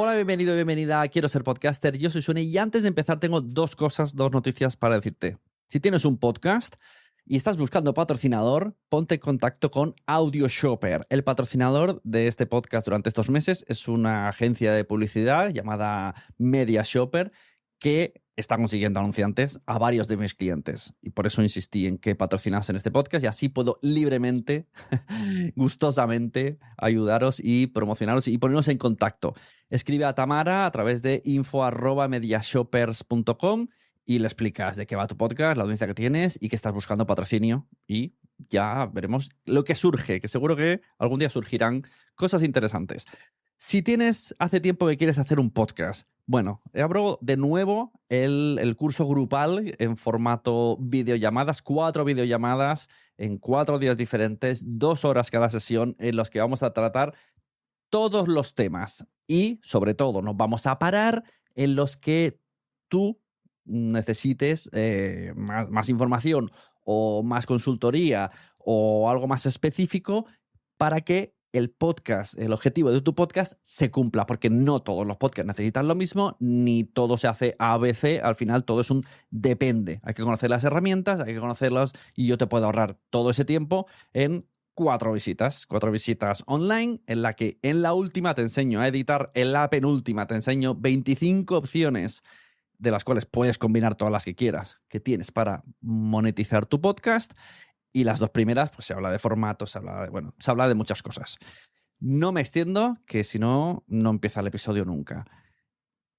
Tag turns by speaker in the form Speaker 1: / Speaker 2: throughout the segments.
Speaker 1: Hola, bienvenido y bienvenida a Quiero Ser Podcaster. Yo soy Sune y antes de empezar tengo dos noticias para decirte. Si tienes un podcast y estás buscando patrocinador, ponte en contacto con AudioShopper. El patrocinador de este podcast durante estos meses es una agencia de publicidad llamada MediaShopper que está consiguiendo anunciantes a varios de mis clientes. Y por eso insistí en que patrocinasen este podcast y así puedo libremente, gustosamente ayudaros y promocionaros y ponernos en contacto. Escribe a Tamara a través de info@mediashoppers.com y le explicas de qué va tu podcast, la audiencia que tienes y que estás buscando patrocinio. Y ya veremos lo que surge, que seguro que algún día surgirán cosas interesantes. Si hace tiempo que quieres hacer un podcast, bueno, abro de nuevo el curso grupal en formato videollamadas, 4 videollamadas en 4 días diferentes, 2 horas cada sesión, en los que vamos a tratar todos los temas y, sobre todo, nos vamos a parar en los que tú necesites más información o más consultoría o algo más específico para que el objetivo de tu podcast se cumpla, porque no todos los podcasts necesitan lo mismo, ni todo se hace ABC, al final todo es un depende. Hay que conocer las herramientas, hay que conocerlas y yo te puedo ahorrar todo ese tiempo en 4 visitas online, en la que en la última te enseño a editar, en la penúltima te enseño 25 opciones de las cuales puedes combinar todas las que quieras, que tienes para monetizar tu podcast. Y las 2 primeras, pues se habla de formatos, se habla de muchas cosas. No me extiendo, que si no, no empieza el episodio nunca.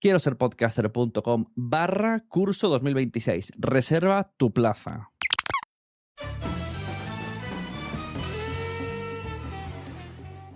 Speaker 1: Quiero ser podcaster.com/curso 2026. Reserva tu plaza.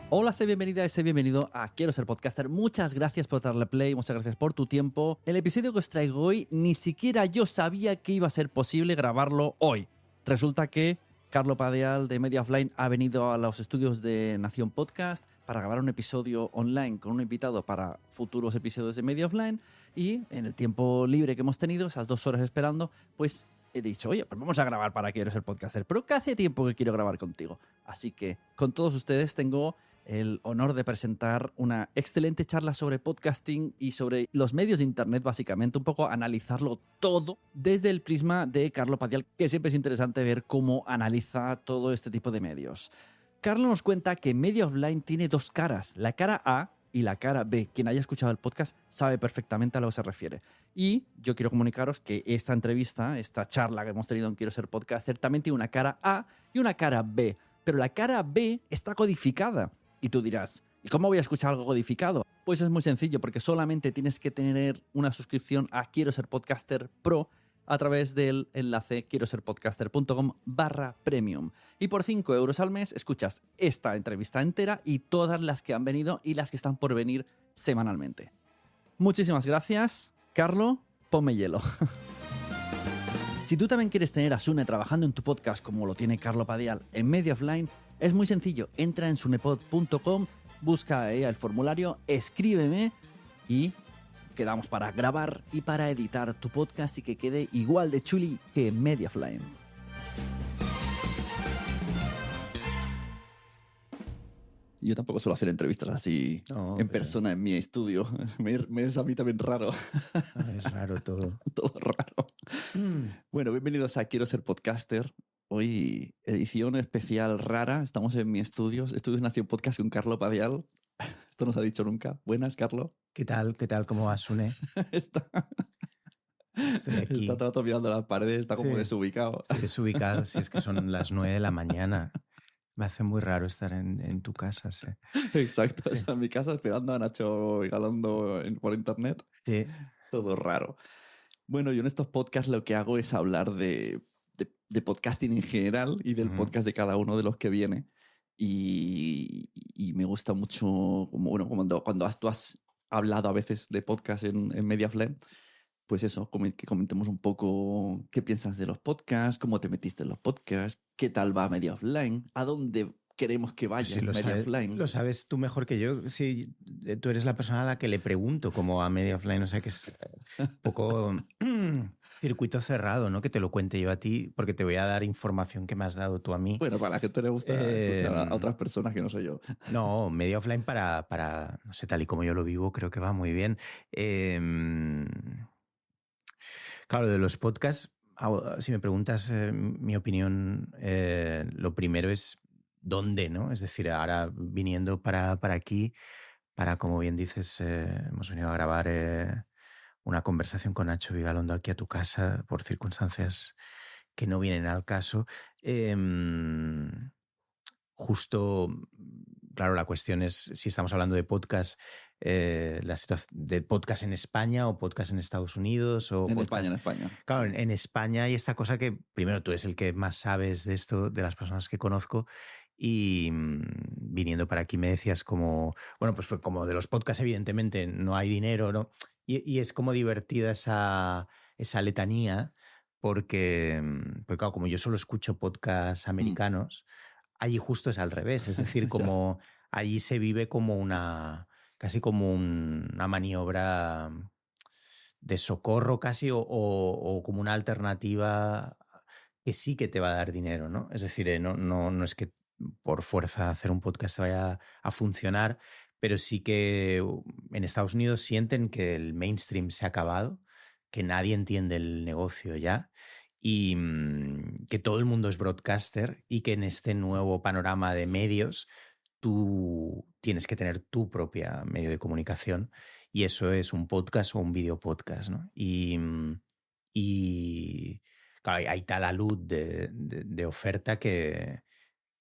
Speaker 1: Hola, sé bienvenida y sé bienvenido a Quiero Ser Podcaster. Muchas gracias por darle play, muchas gracias por tu tiempo. El episodio que os traigo hoy, ni siquiera yo sabía que iba a ser posible grabarlo hoy. Resulta que Carlo Padial de Media Offline ha venido a los estudios de Nación Podcast para grabar un episodio online con un invitado para futuros episodios de Media Offline, y en el tiempo libre que hemos tenido, esas 2 horas esperando, pues he dicho, oye, pues vamos a grabar para Quiero Ser Podcaster, pero que hace tiempo que quiero grabar contigo. Así que con todos ustedes tengo el honor de presentar una excelente charla sobre podcasting y sobre los medios de internet, básicamente, un poco analizarlo todo desde el prisma de Carlo Padial, que siempre es interesante ver cómo analiza todo este tipo de medios. Carlo nos cuenta que Media Offline tiene 2 caras, la cara A y la cara B. Quien haya escuchado el podcast sabe perfectamente a lo que se refiere. Y yo quiero comunicaros que esta entrevista, esta charla que hemos tenido en Quiero Ser Podcaster, también tiene una cara A y una cara B. Pero la cara B está codificada. Y tú dirás, ¿y cómo voy a escuchar algo codificado? Pues es muy sencillo, porque solamente tienes que tener una suscripción a Quiero Ser Podcaster Pro a través del enlace quieroserpodcaster.com/premium. Y por 5 euros al mes escuchas esta entrevista entera y todas las que han venido y las que están por venir semanalmente. Muchísimas gracias. Carlo, ponme hielo. Si tú también quieres tener a Sune trabajando en tu podcast como lo tiene Carlo Padial en Media Offline, es muy sencillo. Entra en sunepod.com, busca el formulario, escríbeme y quedamos para grabar y para editar tu podcast y que quede igual de chuli que Media Offline. Yo tampoco suelo hacer entrevistas así persona en mi estudio. Me es a mí también raro.
Speaker 2: Es raro todo.
Speaker 1: Todo raro. Bueno, bienvenidos a Quiero Ser Podcaster. Hoy edición especial rara. Estamos en mi estudio, Estudios Nación Podcast con Carlo Padial. Esto no se ha dicho nunca. Buenas, Carlo.
Speaker 2: ¿Qué tal? ¿Qué tal? ¿Cómo vas, Sune?
Speaker 1: Estoy aquí. Está todo el rato mirando las paredes, está como desubicado.
Speaker 2: Sí, desubicado, sí, es que son las 9 de la mañana. Me hace muy raro estar en tu casa, sí.
Speaker 1: Exacto, sí. Está en mi casa esperando a Nacho Galondo por internet.
Speaker 2: Sí.
Speaker 1: Todo raro. Bueno, yo en estos podcasts lo que hago es hablar de podcasting en general y del podcast de cada uno de los que viene. Y me gusta mucho, cuando tú has hablado a veces de podcast en Media Offline, pues eso, que comentemos un poco qué piensas de los podcasts, cómo te metiste en los podcasts, qué tal va Media Offline, a dónde queremos que vaya Media Offline.
Speaker 2: Lo sabes tú mejor que yo. Sí, tú eres la persona a la que le pregunto cómo a Media Offline, o sea que es un poco circuito cerrado, ¿no? Que te lo cuente yo a ti, porque te voy a dar información que me has dado tú a mí.
Speaker 1: Bueno, para la gente le gusta escuchar a otras personas que no soy yo.
Speaker 2: No, medio offline no sé, tal y como yo lo vivo, creo que va muy bien. Claro, de los podcasts, si me preguntas mi opinión, lo primero es dónde, ¿no? Es decir, ahora viniendo para aquí, como bien dices, hemos venido a grabar una conversación con Nacho Vigalondo aquí a tu casa por circunstancias que no vienen al caso. Justo, claro, la cuestión es si estamos hablando de podcast, la situación de podcast en España o podcast en Estados Unidos o
Speaker 1: En
Speaker 2: podcast...
Speaker 1: España, en España.
Speaker 2: Claro, en España hay esta cosa que primero tú eres el que más sabes de esto, de las personas que conozco, y viniendo para aquí me decías como, bueno, pues como de los podcasts evidentemente no hay dinero, ¿no? Y es como divertida esa letanía porque, claro, como yo solo escucho podcasts americanos, allí justo es al revés, es decir, como allí se vive como casi como una maniobra de socorro casi o como una alternativa que sí que te va a dar dinero, ¿no? Es decir, no es que por fuerza hacer un podcast vaya a funcionar, pero sí que en Estados Unidos sienten que el mainstream se ha acabado, que nadie entiende el negocio ya y que todo el mundo es broadcaster y que en este nuevo panorama de medios tú tienes que tener tu propia medio de comunicación y eso es un podcast o un video podcast, ¿no? Y claro, hay tal alud de oferta que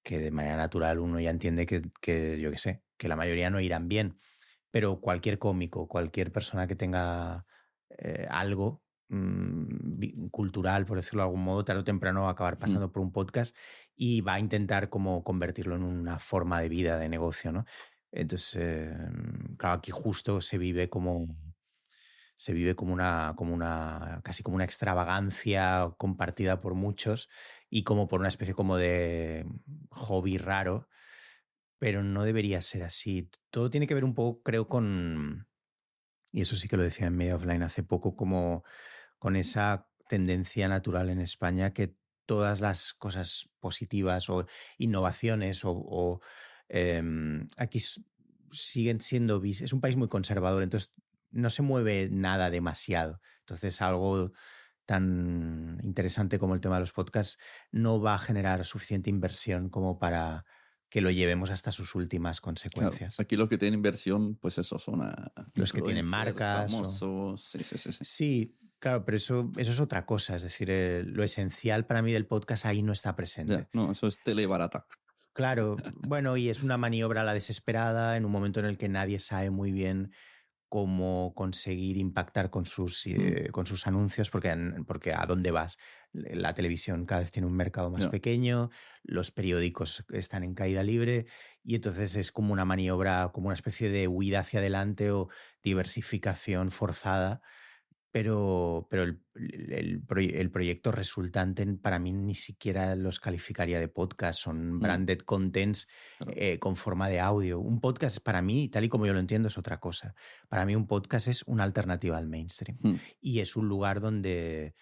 Speaker 2: de manera natural uno ya entiende que yo qué sé, que la mayoría no irán bien, pero cualquier cómico, cualquier persona que tenga algo cultural, por decirlo de algún modo, tarde o temprano va a acabar pasando por un podcast y va a intentar como convertirlo en una forma de vida, de negocio, ¿no? Entonces, claro, aquí justo se vive como casi como una extravagancia compartida por muchos y como por una especie como de hobby raro, pero no debería ser así. Todo tiene que ver un poco, creo, y eso sí que lo decía en Media Offline hace poco, como con esa tendencia natural en España que todas las cosas positivas o innovaciones aquí siguen siendo... Es un país muy conservador, entonces no se mueve nada demasiado. Entonces algo tan interesante como el tema de los podcasts no va a generar suficiente inversión como para que lo llevemos hasta sus últimas consecuencias.
Speaker 1: Claro, aquí los que tienen inversión, pues eso, son
Speaker 2: los que tienen marcas.
Speaker 1: Famosos. Sí.
Speaker 2: Sí, claro, pero eso es otra cosa. Es decir, lo esencial para mí del podcast ahí no está presente.
Speaker 1: Ya, no, eso es tele barata.
Speaker 2: Claro, bueno, y es una maniobra a la desesperada en un momento en el que nadie sabe muy bien cómo conseguir impactar con sus anuncios, porque ¿a dónde vas? La televisión cada vez tiene un mercado más pequeño, los periódicos están en caída libre y entonces es como una maniobra, como una especie de huida hacia adelante o diversificación forzada. Pero el proyecto resultante para mí ni siquiera los calificaría de podcast, son branded contents con forma de audio. Un podcast para mí, tal y como yo lo entiendo, es otra cosa. Para mí un podcast es una alternativa al mainstream y es un lugar donde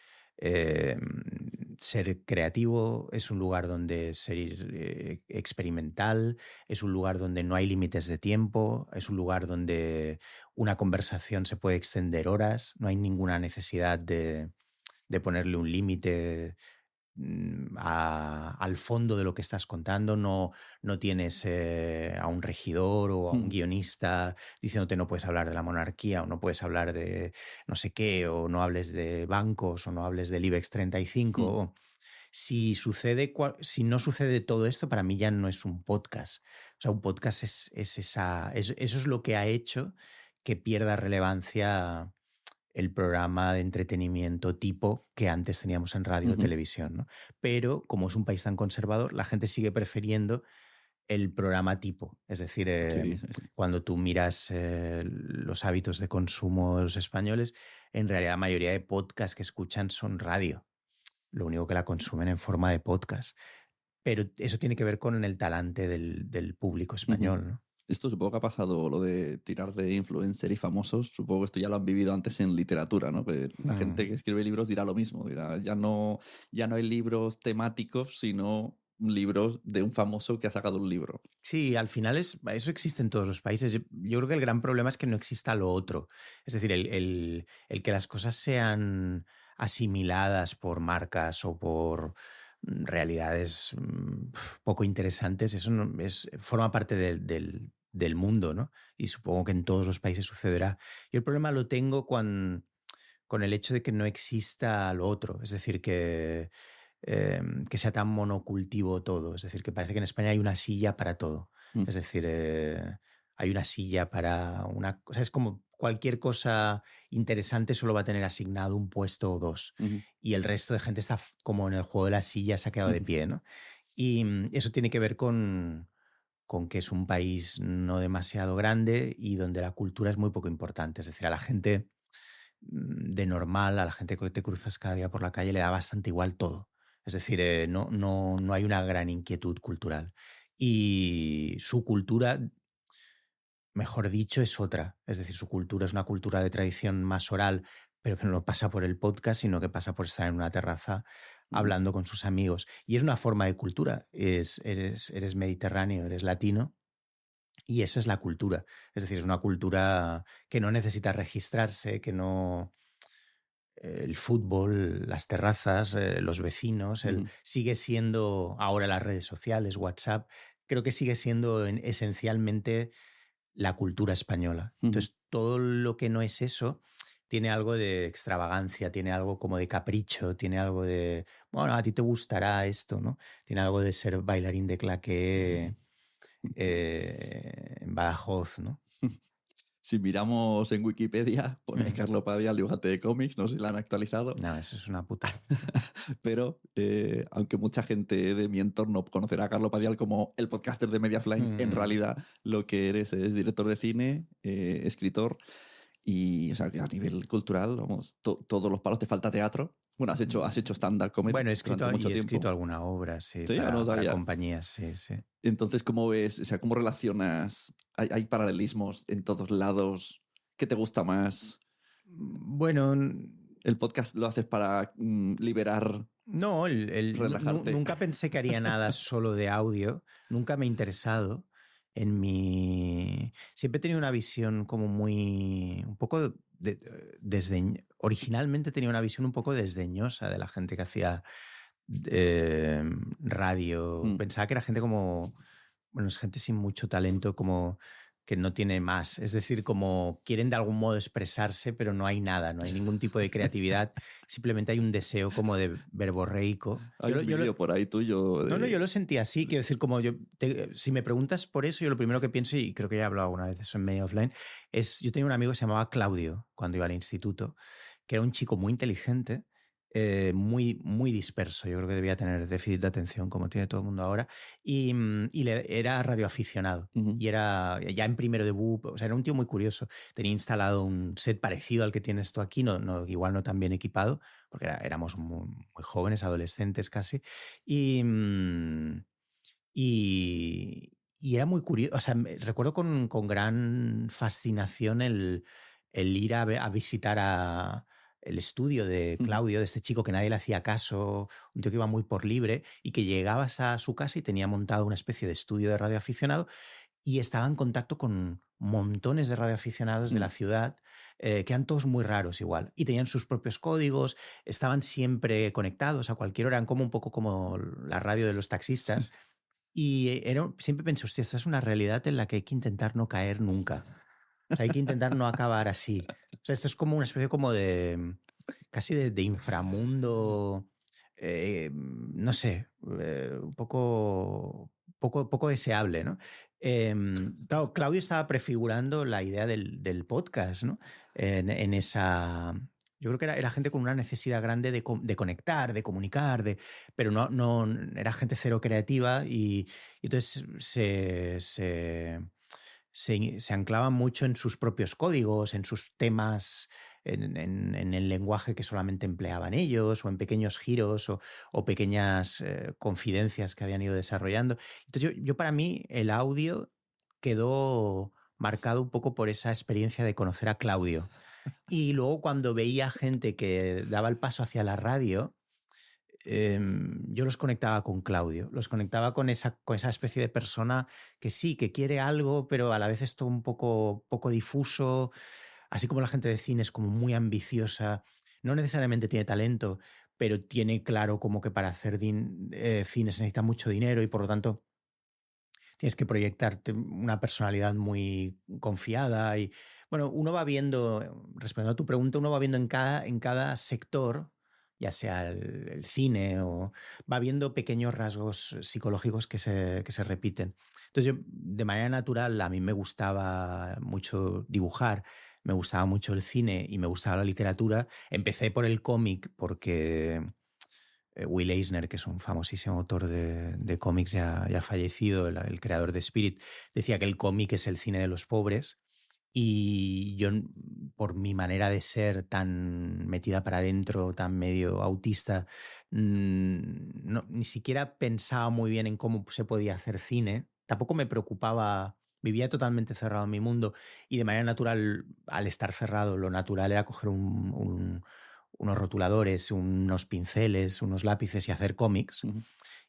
Speaker 2: ser creativo, es un lugar donde ser experimental, es un lugar donde no hay límites de tiempo, es un lugar donde una conversación se puede extender horas, no hay ninguna necesidad de ponerle un límite al fondo de lo que estás contando, no tienes a un regidor o a un guionista diciéndote no puedes hablar de la monarquía o no puedes hablar de no sé qué o no hables de bancos o no hables del IBEX 35. Si no sucede todo esto, para mí ya no es un podcast. O sea, un podcast eso es lo que ha hecho que pierda relevancia el programa de entretenimiento tipo que antes teníamos en radio o televisión, ¿no? Pero como es un país tan conservador, la gente sigue prefiriendo el programa tipo. Es decir, cuando tú miras los hábitos de consumo de los españoles, en realidad la mayoría de podcasts que escuchan son radio. Lo único que la consumen en forma de podcast. Pero eso tiene que ver con el talante del público español, ¿no?
Speaker 1: Esto supongo que ha pasado lo de tirar de influencer y famosos. Supongo que esto ya lo han vivido antes en literatura, ¿no? Que la gente que escribe libros dirá lo mismo. Dirá, ya no hay libros temáticos, sino libros de un famoso que ha sacado un libro.
Speaker 2: Sí, al final eso existe en todos los países. Yo creo que el gran problema es que no exista lo otro. Es decir, el que las cosas sean asimiladas por marcas o por realidades poco interesantes, eso forma parte del mundo, ¿no? Y supongo que en todos los países sucederá. Yo el problema lo tengo con el hecho de que no exista lo otro. Es decir, que sea tan monocultivo todo. Es decir, que parece que en España hay una silla para todo. Es decir, hay una silla para una... O sea, es como cualquier cosa interesante solo va a tener asignado un puesto o dos. Y el resto de gente está como en el juego de la silla, se ha quedado de pie, ¿no? Y eso tiene que ver con que es un país no demasiado grande y donde la cultura es muy poco importante. Es decir, a la gente de normal, a la gente que te cruzas cada día por la calle, le da bastante igual todo. Es decir, no hay una gran inquietud cultural. Y su cultura, mejor dicho, es otra. Es decir, su cultura es una cultura de tradición más oral, pero que no pasa por el podcast, sino que pasa por estar en una terraza hablando con sus amigos. Y es una forma de cultura. Eres mediterráneo, eres latino, y eso es la cultura. Es decir, es una cultura que no necesita registrarse, que no... El fútbol, las terrazas, los vecinos, sigue siendo ahora las redes sociales, WhatsApp, creo que sigue siendo esencialmente la cultura española. Entonces, todo lo que no es eso tiene algo de extravagancia, tiene algo como de capricho, tiene algo de, bueno, a ti te gustará esto, ¿no? Tiene algo de ser bailarín de claqué en Badajoz, ¿no?
Speaker 1: Si miramos en Wikipedia, pone Carlo Padial, dibujante de cómics, no sé si la han actualizado.
Speaker 2: No, eso es una puta.
Speaker 1: Pero aunque mucha gente de mi entorno conocerá a Carlo Padial como el podcaster de Mediafline, en realidad lo que eres es director de cine, escritor, y o sea, que a nivel cultural, vamos, todos los palos. Te falta teatro. Bueno, has hecho stand-up comedy.
Speaker 2: Bueno, he
Speaker 1: durante
Speaker 2: escrito alguna obra, sí,
Speaker 1: ¿Sí? No
Speaker 2: para
Speaker 1: sabía.
Speaker 2: compañías, sí, sí.
Speaker 1: Entonces, ¿cómo ves? O sea, ¿cómo relacionas? ¿Hay paralelismos en todos lados? ¿Qué te gusta más?
Speaker 2: Bueno,
Speaker 1: ¿El podcast lo haces para liberar,
Speaker 2: no,
Speaker 1: relajarte?
Speaker 2: nunca pensé que haría nada solo de audio. Nunca me he interesado en mi... Siempre he tenido una visión como muy... un poco originalmente tenía una visión un poco desdeñosa de la gente que hacía radio. Pensaba que era gente como... Bueno, es gente sin mucho talento, como que no tiene más. Es decir, como quieren de algún modo expresarse, pero no hay nada, no hay ningún tipo de creatividad. Simplemente hay un deseo como de verborreico.
Speaker 1: Hay un vídeo por ahí tuyo.
Speaker 2: No, yo lo sentí así. Quiero decir, como si me preguntas por eso, yo lo primero que pienso, y creo que ya he hablado alguna vez de eso en Media Offline, es, yo tenía un amigo que se llamaba Claudio cuando iba al instituto, que era un chico muy inteligente, muy disperso. Yo creo que debía tener déficit de atención, como tiene todo el mundo ahora. Y era radioaficionado. Y era ya en primero de BUP. O sea, era un tío muy curioso. Tenía instalado un set parecido al que tienes tú aquí, igual no tan bien equipado, porque éramos muy jóvenes, adolescentes casi. Y era muy curioso. O sea, recuerdo con gran fascinación el ir a visitar el estudio de Claudio, de este chico que nadie le hacía caso, un tío que iba muy por libre y que llegabas a su casa y tenía montado una especie de estudio de radioaficionado y estaba en contacto con montones de radioaficionados de la ciudad, que eran todos muy raros igual, y tenían sus propios códigos, estaban siempre conectados a cualquier hora, eran como un poco como la radio de los taxistas, y siempre pensé, hostia, esta es una realidad en la que hay que intentar no caer nunca. O sea, hay que intentar no acabar así. O sea, esto es como una especie como de casi de inframundo, no sé, un poco deseable, ¿no? Claro, Claudio estaba prefigurando la idea del podcast, ¿no? En esa... Yo creo que era gente con una necesidad grande de conectar, de comunicar, pero no era gente cero creativa y entonces se anclaban mucho en sus propios códigos, en sus temas, en el lenguaje que solamente empleaban ellos, o en pequeños giros o pequeñas confidencias que habían ido desarrollando. Entonces yo para mí el audio quedó marcado un poco por esa experiencia de conocer a Claudio. Y luego cuando veía gente que daba el paso hacia la radio, yo los conectaba con Claudio, los conectaba con esa especie de persona que sí, que quiere algo, pero a la vez es todo un poco difuso, así como la gente de cine es como muy ambiciosa, no necesariamente tiene talento, pero tiene claro como que para hacer cine se necesita mucho dinero y por lo tanto tienes que proyectarte una personalidad muy confiada y bueno, uno va viendo, respondiendo a tu pregunta, uno va viendo en cada sector, ya sea el cine o va viendo pequeños rasgos psicológicos que se repiten. Entonces yo, de manera natural, a mí me gustaba mucho dibujar, me gustaba mucho el cine y me gustaba la literatura. Empecé por el cómic porque Will Eisner, que es un famosísimo autor de cómics ya fallecido, el creador de Spirit, decía que el cómic es el cine de los pobres. Y yo, por mi manera de ser tan metida para adentro, tan medio autista, ni siquiera pensaba muy bien en cómo se podía hacer cine. Tampoco me preocupaba, vivía totalmente cerrado en mi mundo y de manera natural, al estar cerrado, lo natural era coger unos rotuladores, unos pinceles, unos lápices y hacer cómics.
Speaker 1: Ujú.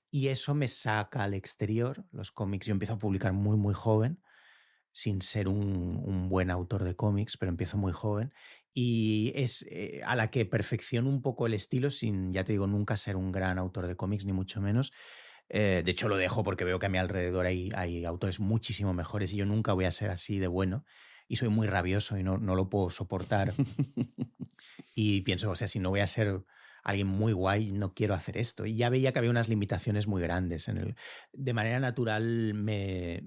Speaker 2: Y eso me saca al exterior, los cómics. Yo empiezo a publicar muy, muy joven, sin ser un buen autor de cómics, pero empiezo muy joven. Y es a la que perfecciono un poco el estilo, sin, ya te digo, nunca ser un gran autor de cómics, ni mucho menos. De hecho, lo dejo porque veo que a mi alrededor hay autores muchísimo mejores y yo nunca voy a ser así de bueno. Y soy muy rabioso y no lo puedo soportar. Y pienso, o sea, si no voy a ser alguien muy guay, no quiero hacer esto. Y ya veía que había unas limitaciones muy grandes. De manera natural me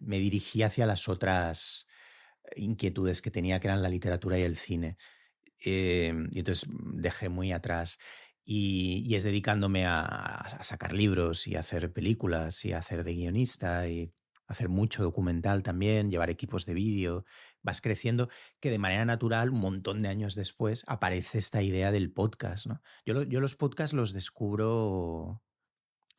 Speaker 2: dirigí hacia las otras inquietudes que tenía, que eran la literatura y el cine. Y entonces dejé muy atrás. Y es dedicándome a sacar libros y a hacer películas y a hacer de guionista y hacer mucho documental también, llevar equipos de vídeo. Vas creciendo que de manera natural, un montón de años después, aparece esta idea del podcast, ¿no? Yo los podcasts los descubro, o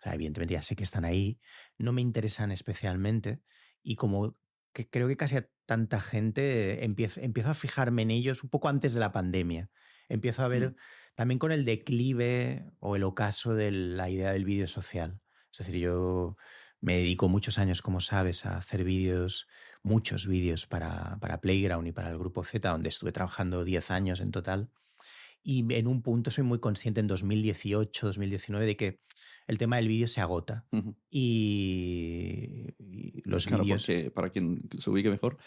Speaker 2: sea, evidentemente ya sé que están ahí, no me interesan especialmente y como que creo que casi a tanta gente empiezo a fijarme en ellos un poco antes de la pandemia. Empiezo a ver también con el declive o el ocaso de la idea del vídeo social. Es decir, yo me dedico muchos años, como sabes, a hacer vídeos, muchos vídeos para Playground y para el Grupo Z, donde estuve trabajando 10 años en total. Y en un punto soy muy consciente en 2018, 2019 de que el tema del vídeo se agota.
Speaker 1: Ujú.
Speaker 2: Y los
Speaker 1: Claro,
Speaker 2: vídeos...
Speaker 1: porque para quien se ubique mejor,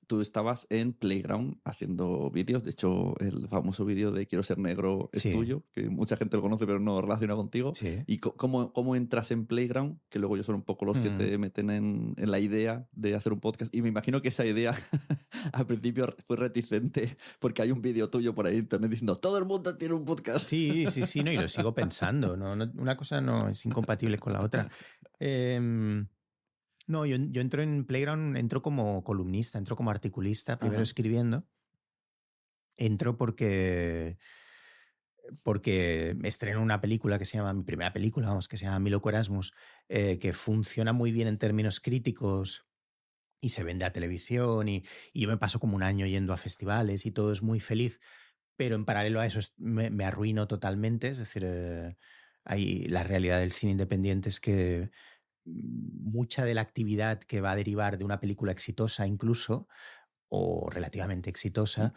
Speaker 1: tú estabas en Playground haciendo vídeos. De hecho, el famoso vídeo de Quiero ser negro es
Speaker 2: Sí,
Speaker 1: tuyo, que mucha gente lo conoce pero no relaciona contigo.
Speaker 2: sí.
Speaker 1: ¿Y cómo entras en Playground? Que luego ellos son un poco los que
Speaker 2: Mm.
Speaker 1: te meten en la idea de hacer un podcast. Y me imagino que esa idea al principio fue reticente porque hay un vídeo tuyo por ahí en internet diciendo todo el mundo tiene un podcast.
Speaker 2: Sí, sí, sí, no, y lo sigo pensando. Una cosa no es incompatible con la otra. Em, no, yo entro en Playground, entro como columnista, entro como articulista, primero
Speaker 1: Ajá.
Speaker 2: escribiendo. Entro porque estreno una película que se llama, mi primera película, vamos, que se llama Mi loco Erasmus, que funciona muy bien en términos críticos y se vende a televisión y yo me paso como un año yendo a festivales y todo es muy feliz, pero en paralelo a eso me arruino totalmente, es decir, la realidad del cine independiente es que mucha de la actividad que va a derivar de una película exitosa incluso o relativamente
Speaker 1: Mm.
Speaker 2: exitosa,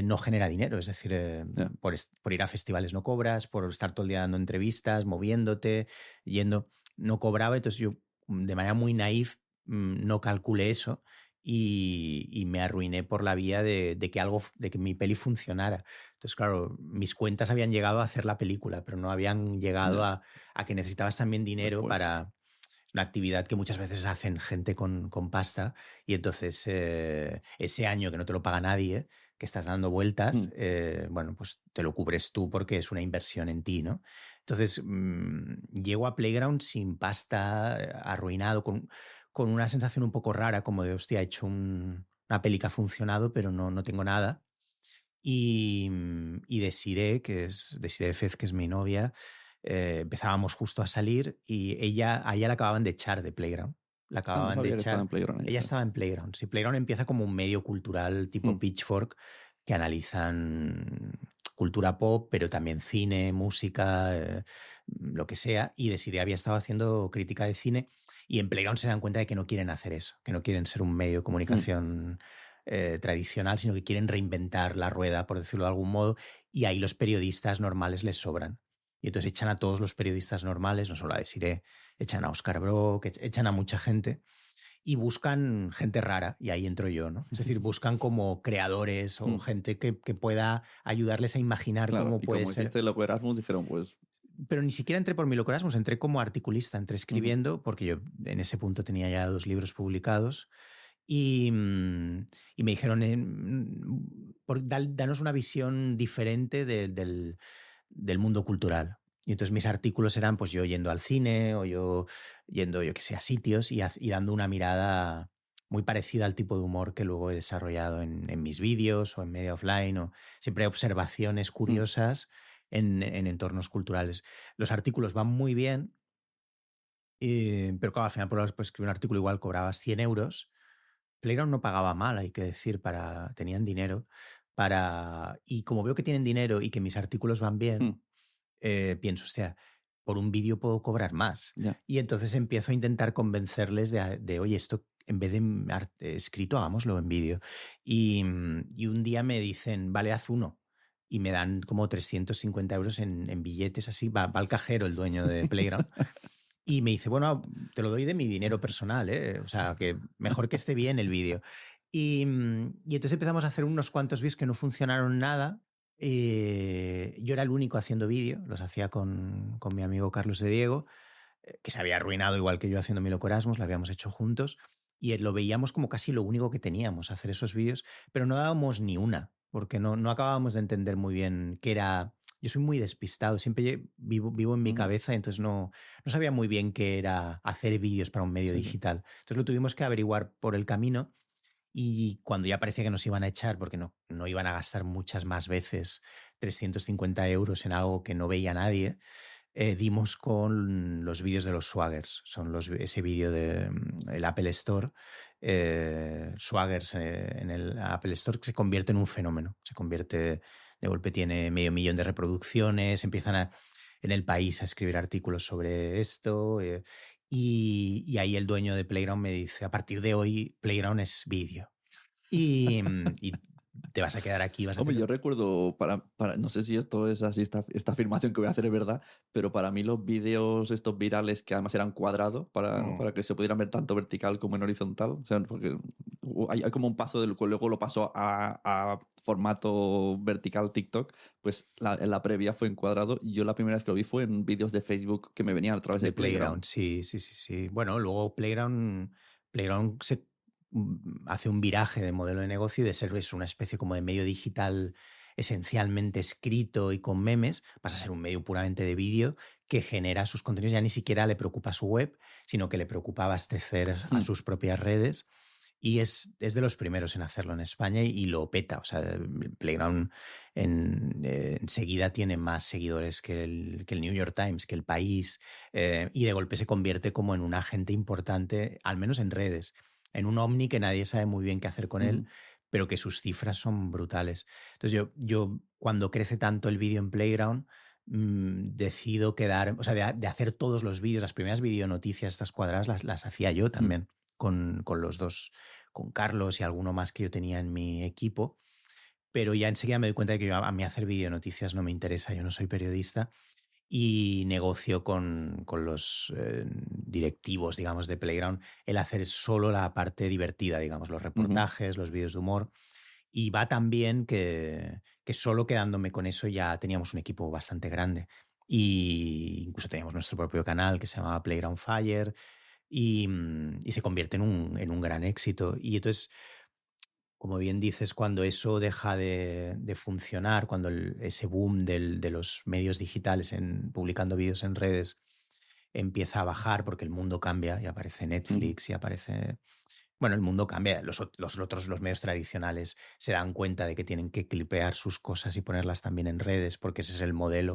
Speaker 2: no genera dinero. Es decir,
Speaker 1: Ya.
Speaker 2: por ir a festivales no cobras, por estar todo el día dando entrevistas, moviéndote, yendo, no cobraba. Entonces yo, de manera muy naif, no calculé eso y me arruiné por la vía de que mi peli funcionara. Entonces, claro, mis cuentas habían llegado a hacer la película, pero no habían llegado
Speaker 1: Ya.
Speaker 2: a que necesitabas también dinero
Speaker 1: Después.
Speaker 2: para una actividad que muchas veces hacen gente con pasta y entonces ese año que no te lo paga nadie, que estás dando vueltas,
Speaker 1: Mm.
Speaker 2: bueno, pues te lo cubres tú porque es una inversión en ti, ¿no? Entonces llego a Playground sin pasta, arruinado, con una sensación un poco rara, como de, hostia, he hecho una peli que ha funcionado, pero no tengo nada. Y Desiree, Desiree Fez, que es mi novia, empezábamos justo a salir y a ella la acababan de echar de Playground. la
Speaker 1: Ah, no
Speaker 2: acababan de
Speaker 1: sabía que estaba
Speaker 2: echar.
Speaker 1: en Playground.
Speaker 2: Ella estaba en Playground. Sí, Playground empieza como un medio cultural tipo
Speaker 1: Mm,
Speaker 2: Pitchfork que analizan cultura pop, pero también cine, música, lo que sea. Y Desiree había estado haciendo crítica de cine y en Playground se dan cuenta de que no quieren hacer eso, que no quieren ser un medio de
Speaker 1: mm,
Speaker 2: comunicación tradicional, sino que quieren reinventar la rueda, por decirlo de algún modo, y ahí los periodistas normales les sobran. Y entonces echan a todos los periodistas normales, no solo a Desiree, echan a Oscar Brock, echan a mucha gente y buscan gente rara, y ahí entro yo, ¿no? Es decir, buscan como creadores o
Speaker 1: mm.
Speaker 2: gente que pueda ayudarles a imaginar
Speaker 1: Claro,
Speaker 2: cómo
Speaker 1: y
Speaker 2: puede
Speaker 1: como
Speaker 2: ser.
Speaker 1: hiciste lo Erasmus, dijeron, pues,
Speaker 2: Pero ni siquiera entré por mi loco Erasmus, entré como articulista, entré
Speaker 1: ujú,
Speaker 2: escribiendo, porque yo en ese punto tenía ya 2 libros publicados, y, y me dijeron, danos una visión diferente del mundo cultural. Y entonces mis artículos eran pues yo yendo al cine o yo yendo, yo que sé, a sitios y dando una mirada muy parecida al tipo de humor que luego he desarrollado en mis vídeos o en media offline, o siempre observaciones
Speaker 1: mm,
Speaker 2: curiosas en entornos culturales. Los artículos van muy bien, pero claro, al final pues escribir un artículo igual cobrabas 100 euros. Playground no pagaba mal, hay que decir, tenían dinero para... Y como veo que tienen dinero y que mis artículos van bien,
Speaker 1: mm,
Speaker 2: pienso, hostia, por un vídeo puedo cobrar más.
Speaker 1: ya.
Speaker 2: Y entonces empiezo a intentar convencerles oye, esto en vez de escrito, hagámoslo en vídeo. Y un día me dicen, vale, haz uno. Y me dan como 350 euros en billetes, así. Va al cajero el dueño de Playground. Y me dice, bueno, te lo doy de mi dinero personal, ¿eh? O sea, que mejor que esté bien el vídeo. Y entonces empezamos a hacer unos cuantos vídeos que no funcionaron nada. Yo era el único haciendo vídeo, los hacía con mi amigo Carlos de Diego, que se había arruinado igual que yo haciendo mi loco Erasmus, lo habíamos hecho juntos, y lo veíamos como casi lo único que teníamos, hacer esos vídeos, pero no dábamos ni una, porque no acabábamos de entender muy bien qué era. Yo soy muy despistado, siempre vivo en mi
Speaker 1: Ujú,
Speaker 2: cabeza, entonces no sabía muy bien qué era hacer vídeos para un medio
Speaker 1: sí, sí.
Speaker 2: digital. Entonces lo tuvimos que averiguar por el camino y cuando ya parecía que nos iban a echar, porque no iban a gastar muchas más veces 350 euros en algo que no veía nadie, dimos con los vídeos de los Swaggers. Son ese vídeo del Apple Store. Swaggers en el Apple Store que se convierte en un fenómeno. Se convierte, de golpe tiene 500.000 de reproducciones, en el país a escribir artículos sobre esto. Y ahí el dueño de Playground me dice, a partir de hoy Playground es vídeo. Y te vas a quedar aquí, vas a
Speaker 1: Hombre,
Speaker 2: hacer...
Speaker 1: yo recuerdo, no sé si esto es así, esta afirmación que voy a hacer es verdad, pero para mí los vídeos estos virales que además eran cuadrados para que se pudieran ver tanto vertical como en horizontal, o sea, porque hay como un paso del cual luego lo pasó a formato vertical TikTok, pues en la previa fue en cuadrado y yo la primera vez que lo vi fue en vídeos de Facebook que me venían a través de
Speaker 2: De
Speaker 1: Playground.
Speaker 2: Playground, sí, sí, sí, sí. Bueno, luego Playground hace un viraje de modelo de negocio y de ser una especie como de medio digital esencialmente escrito y con memes, pasa a ser un medio puramente de vídeo que genera sus contenidos. Ya ni siquiera le preocupa su web, sino que le preocupa abastecer a
Speaker 1: Hmm.
Speaker 2: sus propias redes. Y es de los primeros en hacerlo en España y lo peta. O sea, Playground enseguida tiene más seguidores que el New York Times, que el País, y de golpe se convierte como en un agente importante, al menos en redes, en un ovni que nadie sabe muy bien qué hacer con él,
Speaker 1: Ujú.
Speaker 2: pero que sus cifras son brutales. Entonces yo cuando crece tanto el vídeo en Playground, decido quedar, o sea, de hacer todos los vídeos, las primeras videonoticias, estas cuadradas, las hacía yo
Speaker 1: Hmm.
Speaker 2: también con los dos, con Carlos y alguno más que yo tenía en mi equipo, pero ya enseguida me doy cuenta de que a mí hacer videonoticias no me interesa, yo no soy periodista y negocio con los directivos, digamos, de Playground el hacer solo la parte divertida, digamos, los
Speaker 1: Ujú.
Speaker 2: reportajes, los vídeos de humor. Y va tan bien que solo quedándome con eso ya teníamos un equipo bastante grande. Y incluso teníamos nuestro propio canal que se llamaba Playground Fire y se convierte en un gran éxito. Y entonces, como bien dices, cuando eso deja de funcionar, cuando ese boom de los medios digitales publicando vídeos en redes empieza a bajar porque el mundo cambia y aparece
Speaker 1: Ujú.
Speaker 2: Netflix y aparece Bueno, el mundo cambia. Los medios tradicionales se dan cuenta de que tienen que clipear sus cosas y ponerlas también en redes, porque ese es el modelo.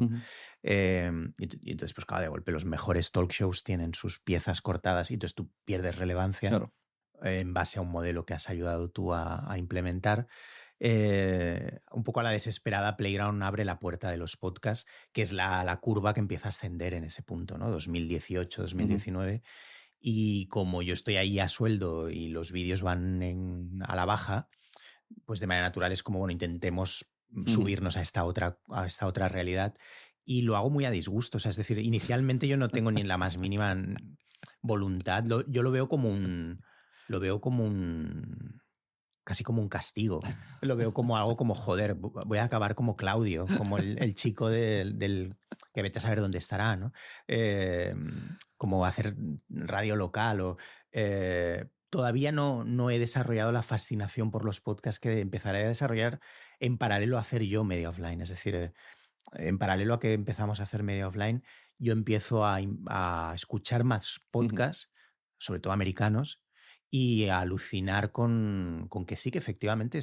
Speaker 2: Y entonces, pues claro, de golpe los mejores talk shows tienen sus piezas cortadas y entonces tú pierdes relevancia
Speaker 1: Claro.
Speaker 2: En base a un modelo que has ayudado tú a implementar. Un poco a la desesperada, Playground abre la puerta de los podcasts, que es la curva que empieza a ascender en ese punto, ¿no? 2018, 2019. Y como yo estoy ahí a sueldo y los vídeos van a la baja, pues de manera natural es como, bueno, intentemos subirnos a esta otra realidad. Y lo hago muy a disgusto. O sea, es decir, inicialmente yo no tengo ni la más mínima voluntad. Yo lo veo como casi como un castigo. Lo veo como algo como, joder, voy a acabar como Claudio, como el chico del que vete a saber dónde estará, ¿no? Como hacer radio local todavía no he desarrollado la fascinación por los podcasts que empezaré a desarrollar en paralelo a hacer yo media offline. Es decir, en paralelo a que empezamos a hacer media offline, yo empiezo a escuchar más podcasts, sobre todo americanos, y a alucinar con que sí, que efectivamente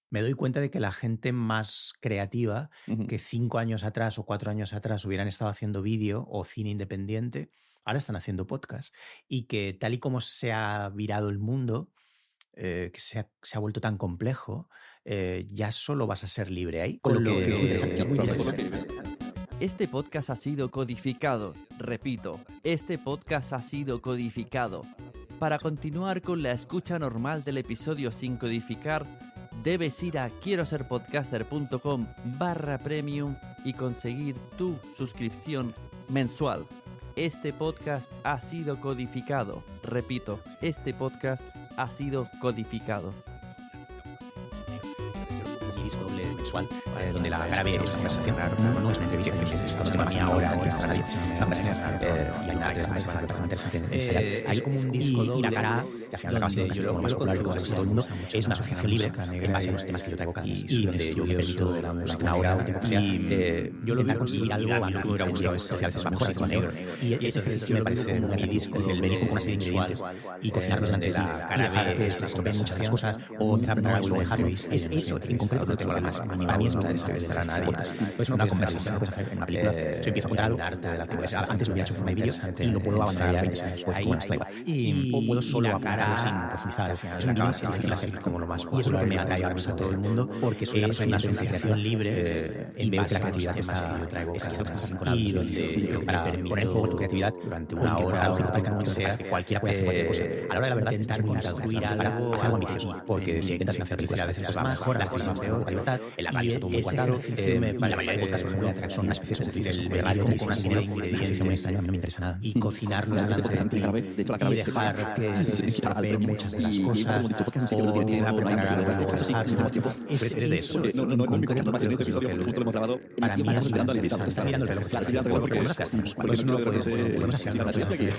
Speaker 2: me doy cuenta de que la gente más creativa que 5 años atrás o 4 años atrás hubieran estado haciendo vídeo o cine independiente, ahora están haciendo podcast. Y que tal y como se ha virado el mundo, que se ha vuelto tan complejo, ya solo vas a ser libre ahí. Con lo que
Speaker 3: Este podcast ha sido codificado. Repito, este podcast ha sido codificado. Para continuar con la escucha normal del episodio sin codificar, debes ir a quieroserpodcaster.com/premium y conseguir tu suscripción mensual. Este podcast ha sido codificado. Repito, este podcast ha sido codificado.
Speaker 2: Disco doble mensual, donde la grave es una conversación, no es una entrevista que se está tomando una hora en nuestra radio, una conversación y hay una parte interesante ensayar. Es como un disco doble, y la cara, que al final acaba siendo casi como lo más popular, como todo el mundo, es una asociación libre en base a los temas que yo traigo cada mes y donde yo me permito de la música una hora o tiempo que sea, yo lo veo construir algo a mí lo que me hubiera gustado es sociales mejor y negro, y ese ejercicio me parece muy disco, el venir con una serie de ingredientes y cocinarlos durante la cara que se estropean muchas de las cosas o empezar a probar algo, dejarlo, es eso, en concreto no tengo la más mínima. Para mí es muy interesante estar a nadie. Es una conversación que puedes hacer en una película. Yo empiezo a contar algo que antes lo hubiera hecho en forma de vídeo y lo puedo abandonar a los 20 años. Pues bueno, estoy igual. O puedo solo apuntarlo sin profundizar. Es una clase como lo más popular. Y eso es lo que me atrae ahora mismo a todo el mundo, porque es una asociación libre y veo que la creatividad que yo traigo y donde para poner en juego tu creatividad durante una hora o lo que sea, cualquiera puede hacer cualquier cosa. A la hora de la verdad, intentar construir algo ambicioso, porque si intentas hacer películas a veces va mejor, las cosas peor, la libertad. En la radio está todo muy cuadrado. La mayoría de podcasts son una especie de radio con una serie de ingredientes muy extraño, a mí no me interesa nada. Y cocinarlos delante de ti y dejar que se estropeen muchas de las cosas o empezar a preparar algo o dejarlo. Eres de eso. En concreto, creo que es lo que para mí es muy interesante. Está mirando el reloj. Porque eso no lo puedes hacer.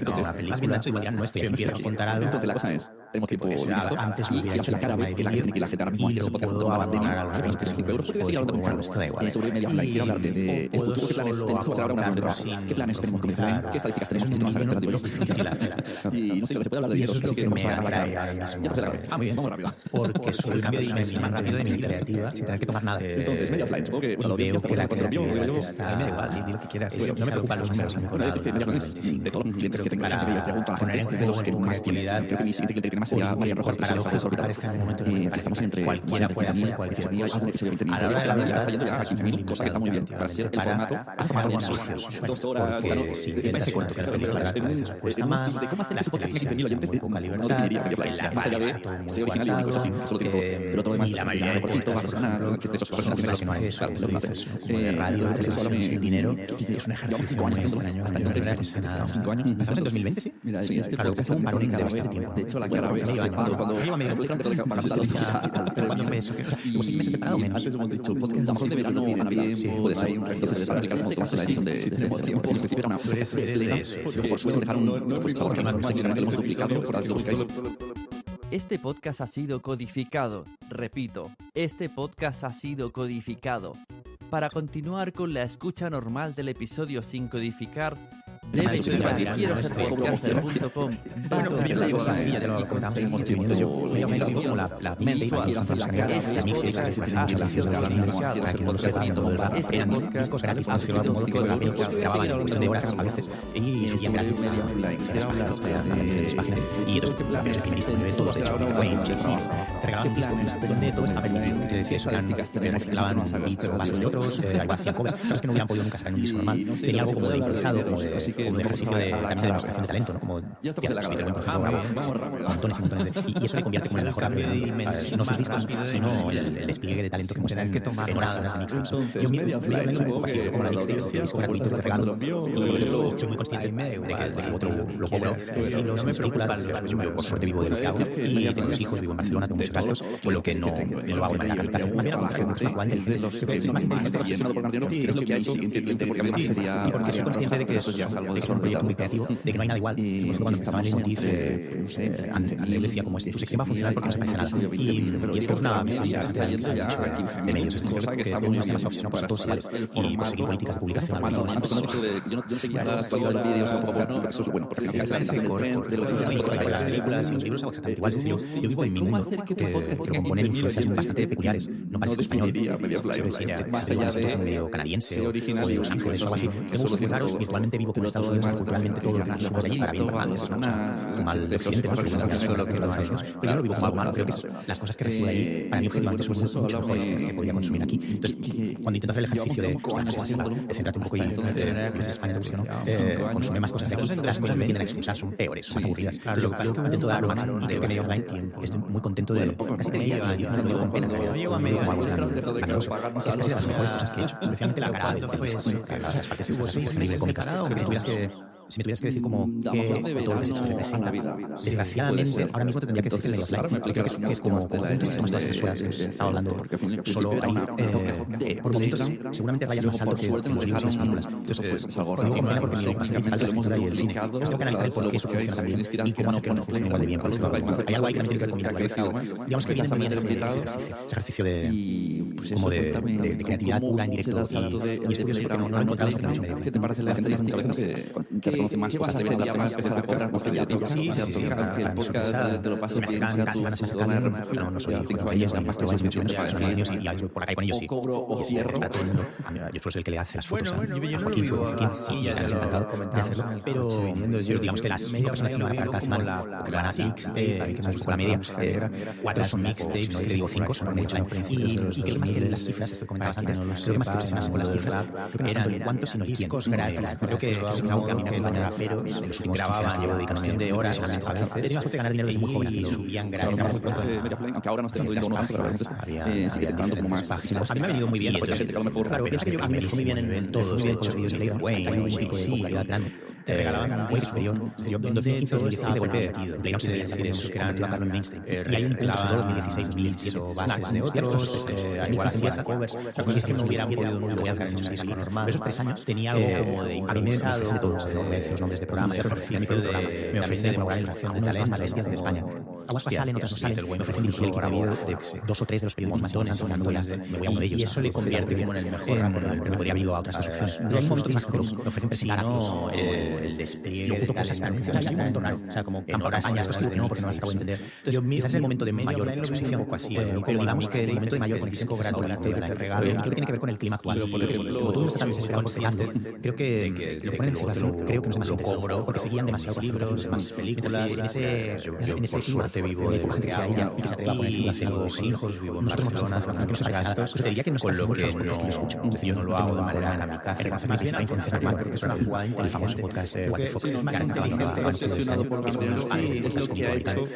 Speaker 2: Una película, no estoy empiezo a contar algo.
Speaker 1: Entonces la cosa es, tenemos tiempo limitado
Speaker 2: antes
Speaker 1: y quiero hacer la cara B, que la gente ahora mismo quiere ese podcast con toda la pandemia a 25 euros. ¿Qué seguir hablando con Carlos? Sobre media offline. Quiero hablarte de el futuro, qué planes tenemos ahora una reunión de trabajo. ¿Qué planes tenemos con offline? ¿Qué estadísticas tenemos? ¿Qué temas alternativos? Y no sé, lo que se puede hablar de
Speaker 2: eso es lo que me atrae ahora mismo.
Speaker 1: Muy bien, vamos rápido.
Speaker 2: Porque soy el cambio dinámico más rápido de mi creativa sin tener que tomar nada.
Speaker 1: Entonces, media offline, supongo que la audiencia
Speaker 2: que la creatividad está... Me da igual, di lo que quieras. No me preocupan los números.
Speaker 1: De todos los clientes que tengo, yo pregunto a la gente de los que más tienen. Creo que mi siguiente cliente que tiene más sería María Rojas, estamos entre
Speaker 2: cualquiera puede hacer cualquier cosa.
Speaker 1: Un episodio de 20 minutos. La media está yendo a 15.000, cosa que está muy bien. Para ser el formato más 2 horas.
Speaker 2: Porque si intentas cualquier película, cuesta más.
Speaker 1: ¿Cómo hacer este podcast de 15.000 oyentes?
Speaker 2: Poca libertad.
Speaker 1: Más allá de ser original y una cosa así, solo tiempo. Pero todo lo demás,
Speaker 2: la mayoría de podcasts que de esos personas que no haces eso, como de radio, televisión, sin dinero, es un ejercicio muy extraño. Hasta no interesa nada. 5 años. Empezamos en 2020, sí.
Speaker 1: Mira, este podcast fue un parón de bastante tiempo. De hecho, la cara B, cuando lleva medio ¿cuándo fue eso? Hubo 6 meses separado menos. Antes hemos dicho, podcast de verano tiene tiempo, puede ser un resto de practicar como tomas la edición de tenemos tiempo. En principio era una plena, por suerte dejaron un sabor que básicamente lo hemos duplicado, por si lo buscáis.
Speaker 3: Este podcast ha sido codificado. Repito, este podcast ha sido codificado. Para continuar con la escucha normal del episodio sin codificar, Debes ir a quieroserpodcaster.com.
Speaker 2: Bueno, primero la cosa, sí, ya te lo comentamos, hemos estoy viendo yo como la mixtape, las mixtapes que se parecen mucho a las de los niños, para que no lo sepan, eran discos gratis, por decirlo de algún modo, que grababan en cuestión de horas a veces y subían gratis a diferentes páginas. Y entonces, la primerísima de todos, de hecho, Wayne, Jay-Z, te regalaban un disco donde todo estaba permitido, que te decía eso, reciclaban beats o bases de otros, hacían covers, cosas que no hubieran podido nunca sacar en un disco normal. Tenía algo como de improvisado, como de ejercicio también de demostración de talento, ¿no? Como ya te lo montones y montones de... Y eso le convierte como en el mejor álbum, no sus discos, sino el despliegue de talento que muestran en horas y horas de mixtapes. Yo me un poco así, como la mixtape, el disco gratuito que te regalo, y soy muy consciente de que otro lo cobro en las películas. Yo por suerte vivo de lo que hago y tengo 2 hijos, vivo en Barcelona, tengo muchos gastos, con lo que no lo hago de manera kamikaze. Más bien al contrario, mucho más inteligente. Soy más inteligente y porque soy consciente de que es un proyecto muy creativo, de que no hay nada igual. Por ejemplo, cuando empezaba el leitmotiv, André decía como tu sección va a funcionar porque no se parece a nada. Y es que es una mesa interesante que se ha dicho de medios. Es que tengo una masa obsesión por todos iguales y por seguir políticas de publicación.
Speaker 4: Yo no seguía la actualidad del vídeo, eso es bueno, porque al final
Speaker 2: las películas y los libros hago exactamente igual. Es decir, yo vivo en mi mundo que lo componen influencias bastante peculiares. No parece español, más allá de medio canadiense o de Los Ángeles o algo así. Tengo gustos muy raros, virtualmente vivo con Estados Unidos, culturalmente todo lo que somos de allí, para bien para mal, es una cosa mal de occidente, lo que lo Estados Unidos. Pero yo no lo vivo como algo malo, creo que es las cosas que recibo de ahí, para mí objetivamente son mucho mejores que las que podría consumir aquí. Entonces, cuando intento hacer el ejercicio de céntrate un poco y España te gusta, ¿no? Consume más cosas de aquí, las cosas me tienden a expulsar, son peores, son más aburridas. Entonces, lo que pasa es que intento dar lo máximo y creo que medio offline estoy muy contento de casi te diría, yo no lo digo con pena, no llevo a medio como algo grandioso. Es casi de las mejores cosas que he hecho, especialmente la cara de las partes extras cómicas. Si me tuvieras que decir como que todo lo que has hecho representa, desgraciadamente, ahora mismo te tendría que decir medio offline. Creo que es como conjunto, como todas esas escuelas que hemos estado hablando, solo hay, por momentos, seguramente rayas más alto que los libros y las películas. Entonces, digo con pena porque mi pasión principal es la escritura y el cine. Tengo que analizar el por qué eso funciona tan bien y cómo hace que no funcione igual de bien. Hay algo ahí que también tiene que ver con mi naturaleza. Digamos que viene también ese ejercicio de creatividad pura en directo. Y es curioso porque no lo he encontrado hasta que no he hecho medio.
Speaker 4: ¿Qué te parece la gente muchas veces que reconoce más cosas, debería dar más empezar a cobrar más creativas?
Speaker 2: Sí, que el podcast te lo pasas bien, casi van a ser cercanos, no soy hijo de ellos, ni más pero mucho menos, son niños y hablo por la calle con ellos y para todo el mundo. Yo suelo ser el que le hace las fotos a Joaquín, y ya les he encantado de hacerlo, pero digamos que las 5 personas que me van a pagar cada semana, que van a mixtape, que nos la media, 4 son mixtapes, no digo 5, son de hecho, y creo que más que las cifras, esto comentabas antes, creo que más que obsesionarse con las cifras, creo que no es tanto el cuánto, sino el quién. Creo que es algo que a mí me baña, pero en los últimos 15 años que llevo dedicándome de horas a veces, he tenido la suerte de ganar dinero desde muy joven, y subían gratis muy pronto,
Speaker 4: aunque ahora no esté dando dinero, sí que te está dando como más páginas.
Speaker 2: A mí me ha venido muy bien, claro, pienso que a mí me fue muy bien en todos los vídeos de Wayne, un pico de popularidad grande. Te regalaban un buen superior. En 2015 o 2016 de golpe Play no se veía también eso que eran en mainstream. Y hay un punto, sobre todo 2016, 2017, bases de otros, igual hacía covers. 2016 no hubiera podido nunca sacar en un disco normal. Pero esos 3 años tenía algo como de improvisado. A mí me de todo, los nombres de programas, me ofrecía me ofrecía de memorar la de talento más bestias de España. Aguas salen, otras no salen. Me ofrecen dirigir el equipo de vídeo de 2 o 3 de los periódicos más dones, me voy a uno de ellos. Y eso le convierte como en el mejor ramo, pero me podría haber ido a otras construcciones. Y hay un montón más que me ofrecen presentar actos, el despliegue de cosas para anuncios, hay un momento raro, o sea, como campañas, cosas que no, porque no las acabo de entender. Entonces, quizás es el momento de mayor exposición, pero digamos que el momento de mayor conexión gratuito de regalo, creo que tiene que ver con el clima actual. Como todo está tan desesperado por delante, creo que lo que ponen en circulación, creo que no es más interesante, porque seguían demasiados libros, más películas, en ese clima vivo de poca gente que sea ella y que se atreva a poner en circulación los hijos, nosotros somos personas que no se gastos, te diría que no es con lo que yo lo escucho, es decir, yo no lo hago de manera kamikaze, reconoce más bien la influencia normal, creo que es una jugada el famoso podcast What the Fuck, es más inteligente, obsesionado por los libros y cosas que hecho.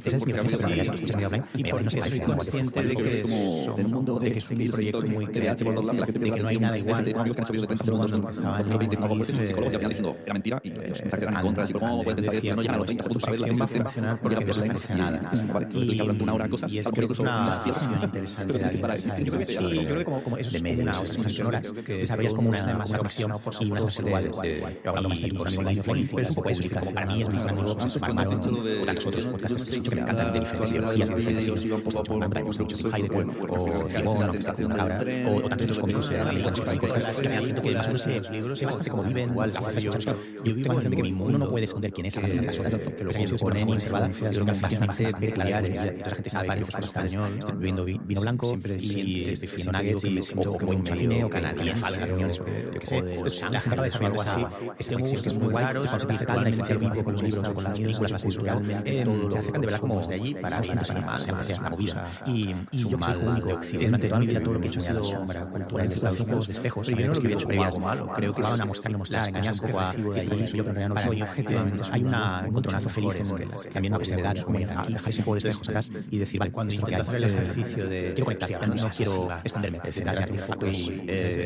Speaker 2: Esa es mi referencia para que se escuchen medio offline. Y no sé, soy consciente de que es un proyecto muy creativo, de que no hay nada igual.
Speaker 4: Tengo amigos que han hecho vídeos de 30 segundos, lo que intentaba por psicólogos y al final diciendo era mentira y los mensajes eran en contra del psicólogo, puede pensar que no llegan a los 30 segundos para ver la gente porque no parece nada. Y hablan de una hora cosas,
Speaker 2: es creo que es una visión interesante de yo creo que como eso es una obsesión sonoras que desarrollas como una conexión y unas cosas iguales. hablando más de libros online y offline, pero es un poco publicidad. Para mí es muy grande o tantos otros podcasts que me encantan de diferentes ideologías y diferentes Heidegger o Simón o que está haciendo una cabra o tantos otros cómicos americanos que también siento que más o menos sé bastante cómo viven, la fuerza de escuchar. Yo tengo la sensación de que uno no puede esconder quién es hablando tantas horas, que luego se ponen influencias, creo que bastante peculiares, y toda la gente sabe que es español, estoy bebiendo vino blanco y estoy friendo nuggets o que voy mucho al cine o que me enfado en las reuniones, yo qué sé. Entonces la gente acaba de algo así, esa conexión que es muy guay, cuando se dice una diferencia vivo con los libros o con las películas, las culturalmente, se acercan de verdad como desde allí para distintos animales, la movida. Y yo que soy único de Occidente, toda mi vida todo lo que he hecho ha sido sombra, cultura, juegos de espejos, pero yo no lo que he hecho previas, creo que van a mostrar, engañar un poco a esto soy yo, pero en realidad no soy objetivamente. Hay un encontronazo feliz en que también una cuestión de edad, como dejar ese juego de espejos atrás y decir, vale, cuando intento hacer el ejercicio de quiero conectar, no quiero esconderme detrás de artefactos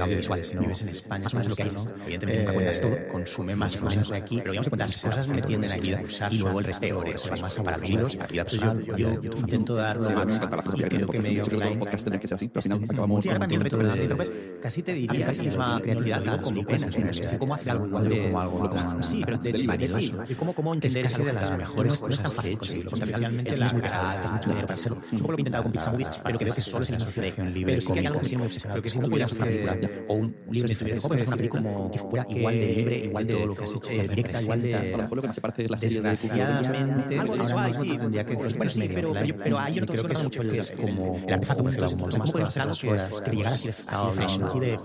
Speaker 2: audiovisuales, sino vives en España, más o menos lo que hay es esto. Evidentemente nunca cuentas todo, consume más cosas de aquí, pero digamos que cuentas cosas me tienden aquí y luego el resto es más para los libros, para vida personal. Yo intento dar lo máximo y creo que medio offline casi te diría esa misma creatividad como cómo hacer algo igual de sí, pero de cómo entender esa de las mejores cosas que he hecho. Realmente la cara es mucho dinero para hacerlo. Un poco lo que he intentado con Pizza Movies, pero creo que solo es en la asociación libre. Pero sí que hay algo que tiene muy obsesionado, que si no pudieras hacer una película o un libro de cómo hacer una película como que fuera igual de libre, igual de todo lo que has hecho, directa, igual de...
Speaker 4: A lo mejor lo que me parece es la serie de
Speaker 2: desgraciadamente, algo de eso hay, sí, tendría que ser pero ahí yo no creo que es mucho que es como el artefacto, por decirlo así. ¿Cómo puedes hacer algo que te llegara así de fresh, así de...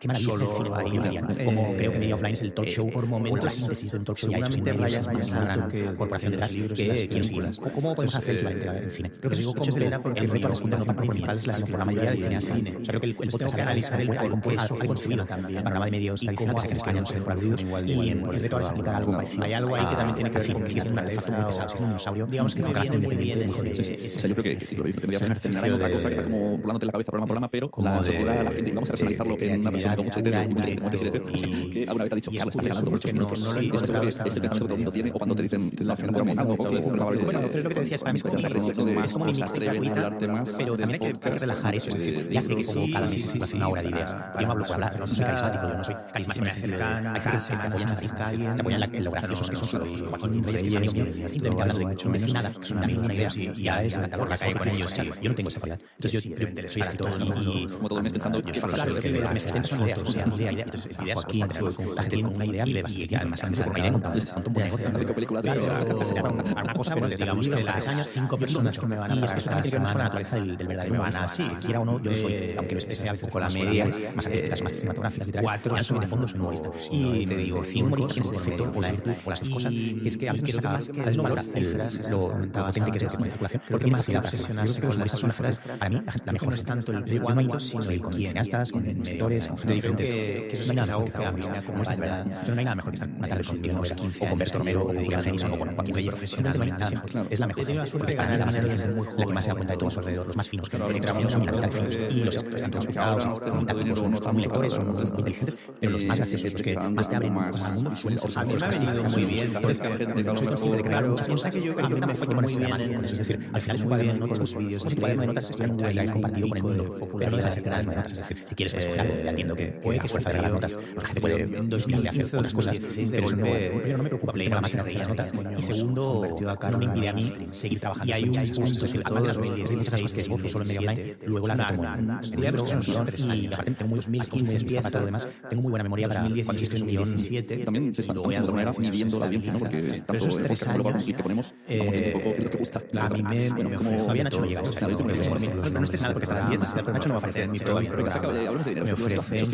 Speaker 2: Qué maravilla es el cine para ello, como creo que Media Offline es el talk show por momentos, la síntesis de un talk show. Seguramente rayas más alto que corporación detrás que quiero seguir. ¿Cómo podemos hacer equivalente en cine? Creo que digo con pena porque el reto responder no por principales, sino por la mayoría de cineastas. O sea, creo que el podcast que analizar el compuesto ha construido también el panorama de medios tradicionales en España no se fueron aludidos y el reto ahora es aplicar algo parecido. Hay algo ahí que también tiene que ver con que es un artefacto muy pesado, es un dinosaurio. Digamos que viene muy bien ese...
Speaker 4: O sea, yo creo que sí, lo tendría que terminar en otra cosa que está como volándote la cabeza programa, pero la sociedad, la gente, vamos a personalizarlo en una persona con mucho criterio, que alguna vez te ha dicho que algo está regalando por 8 minutos. No es el pensamiento que todo el mundo tiene, o cuando te dicen la gente por bueno,
Speaker 2: pero es lo que te decía, para mí es como un mix gratuita, pero también hay que relajar eso. Es decir, ya sé que como cada mes hace una hora de ideas. Yo no hablo por hablar, no soy carismático, yo no soy carismático en el sentido de hay gente que te apoyan te apoyan en lo graciosos que son. Joaquín Reyes, que es amigo mío, simplemente hablas de no decir nada, que es un amigo, una idea, y ya es encantador la calle con ellos. Yo no tengo esa cualidad. Entonces yo soy escritor y
Speaker 4: como todo el mes pensando
Speaker 2: yo claro, lo que me sustento son ideas, entonces ideas constantes. La gente con una idea y además antes por una idea monta un buen negocio. Para una cosa, pero digamos que las 5 personas que me van a pagar eso también tiene que ver mucho con la naturaleza del verdadero humano. Sí, quiera o no, yo soy, aunque no exprese a veces con la media, más artísticas, más cinematográficas, literarias, yo soy de fondo soy humorista. Y te digo, 100 humoristas tienes el defecto o la virtud o las dos cosas, es que a veces no valoras cifras, lo potente que es el tema de circulación, porque más que obsesionarse con las cifras son las cifras, para mí la mejor no es tanto el momento, sino el con cineastas, con editores, con gente diferente, que eso es algo que la amistad como esta, ¿verdad? No hay nada mejor que estar una tarde con Diego 15 o con Berto Romero o Julián Genison o con Joaquín Reyes. Simplemente no hay nada mejor. Es la mejor. Porque para mí la manera desde muy joven, la que más se da cuenta de todo a su alrededor, los más finos, que trabajamos son y los están todos explicados, son tácticos, son muy lectores, son muy inteligentes, pero los más graciosos, los que más te abren al mundo, suelen ser a mí me ha venido muy bien. Entonces, soy consciente de crear muchas cosas que yo creo que me fue muy bien con eso. Es decir, al final es un cuaderno de notas, los vídeos, es un cuaderno de notas, estoy en un drive compartido con el mundo popular, no deja de ser cuaderno de notas. Es decir, si quieres coger algo, ya entiendo que a fuerza de regalar notas, la gente puede en 2015 hacer otras cosas, pero primero no me preocupa leer la máquina de las notas y segundo no me impide a mí seguir trabajando. Y hay un punto, es decir, aparte de las 2016 que esbozo solo en Media Offline, luego la noto en libros que son 3 años y aparte tengo muy 2015 para todo lo demás, tengo muy buena memoria para 2016 2017.
Speaker 4: También se está de alguna manera midiendo la audiencia, ¿no? Porque tanto el podcast como los que ponemos, vamos viendo un poco qué es lo que gusta.
Speaker 2: A mí me ofrece, Fabián Nacho no llega, no estés nada porque estás a las 10, Nacho no va a aparecer en mi todavía.
Speaker 4: Hablamos de dinero,
Speaker 2: me ofrecen,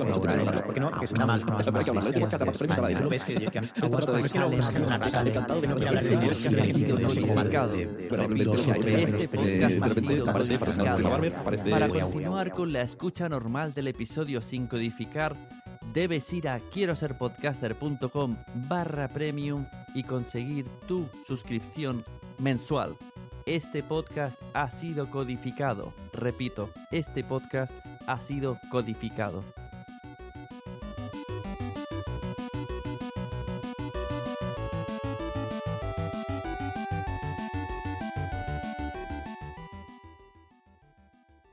Speaker 2: porque no, que es una mal, no ves que a mí es que luego es una rata decantado de no quiero hablar de dinero, no sé cómo va.
Speaker 3: Este podcast ha sido codificado. Para continuar con la escucha normal del episodio sin codificar, debes ir a quieroserpodcaster.com/premium y conseguir tu suscripción mensual. Este podcast ha sido codificado. Repito, este podcast ha sido codificado.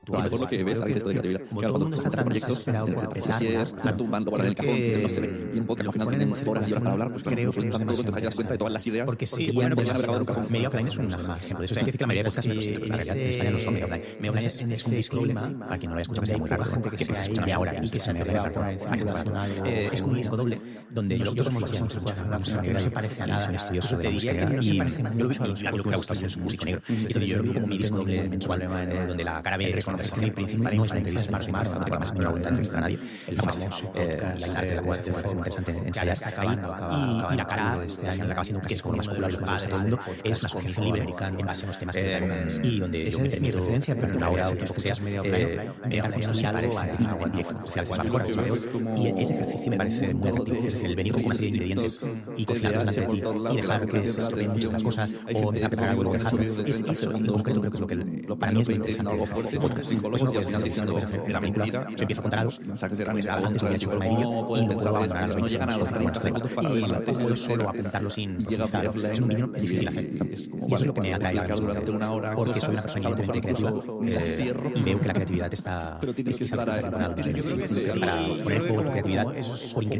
Speaker 4: Y todo lo que ves a veces de creatividad. Claro,
Speaker 2: todo el mundo está tan
Speaker 4: proyectos,
Speaker 2: desesperado por
Speaker 4: se tumban, lo guardan en el cajón, pero no se ve. Y un podcast al final tienen horas y horas para hablar, pues claro, sueltan todo, te das cuenta de todas las ideas.
Speaker 2: Porque sí, bueno, pues media offline es un ejemplo de eso. Hay que decir que la mayoría de podcasts, la realidad en España no son media offline. Media offline es un disco clima, para quien no lo haya escuchado, que sea muy raro, gente que se escucha media hora y que se media hora es un disco doble donde nosotros hemos hecho una música negra, no se parece a nada. Eso te diría que no se parece nada. Yo lo que me gusta es un músico negro. Entonces yo lo como mi disco doble mensual, donde la cara B es una conversación principal, no es una entrevista más humana, no tengo más ninguna entrevista a nadie. El famoso podcast de la cual fue interesante ensayar ahí. Y la cara de este año, la acaba siendo casi como lo más popular de todo el mundo, es una asociación libre en base a unos temas que y donde yo me permito referencia, pero una hora o tiempo que sea, construir algo y ese ejercicio me parece muy atractivo. Es decir, el venir con una serie de ingredientes y cocinarlos delante de ti y dejar que se estropeen muchas de las cosas o empezar a preparar algo y luego dejarlo. Eso en concreto creo que es lo que para mí es muy interesante del podcast. Eso al final diciendo la película, yo empiezo a contar algo, pues antes hubiera hecho forma de vídeo y luego puedo abandonar los 20 minutos y puedo solo apuntarlo sin profundizar. Es un vídeo, es difícil hacer. Y eso es lo que me atrae porque soy una persona evidentemente creativa y veo que la creatividad está preparada. Yo creo que para poner en juego tu creatividad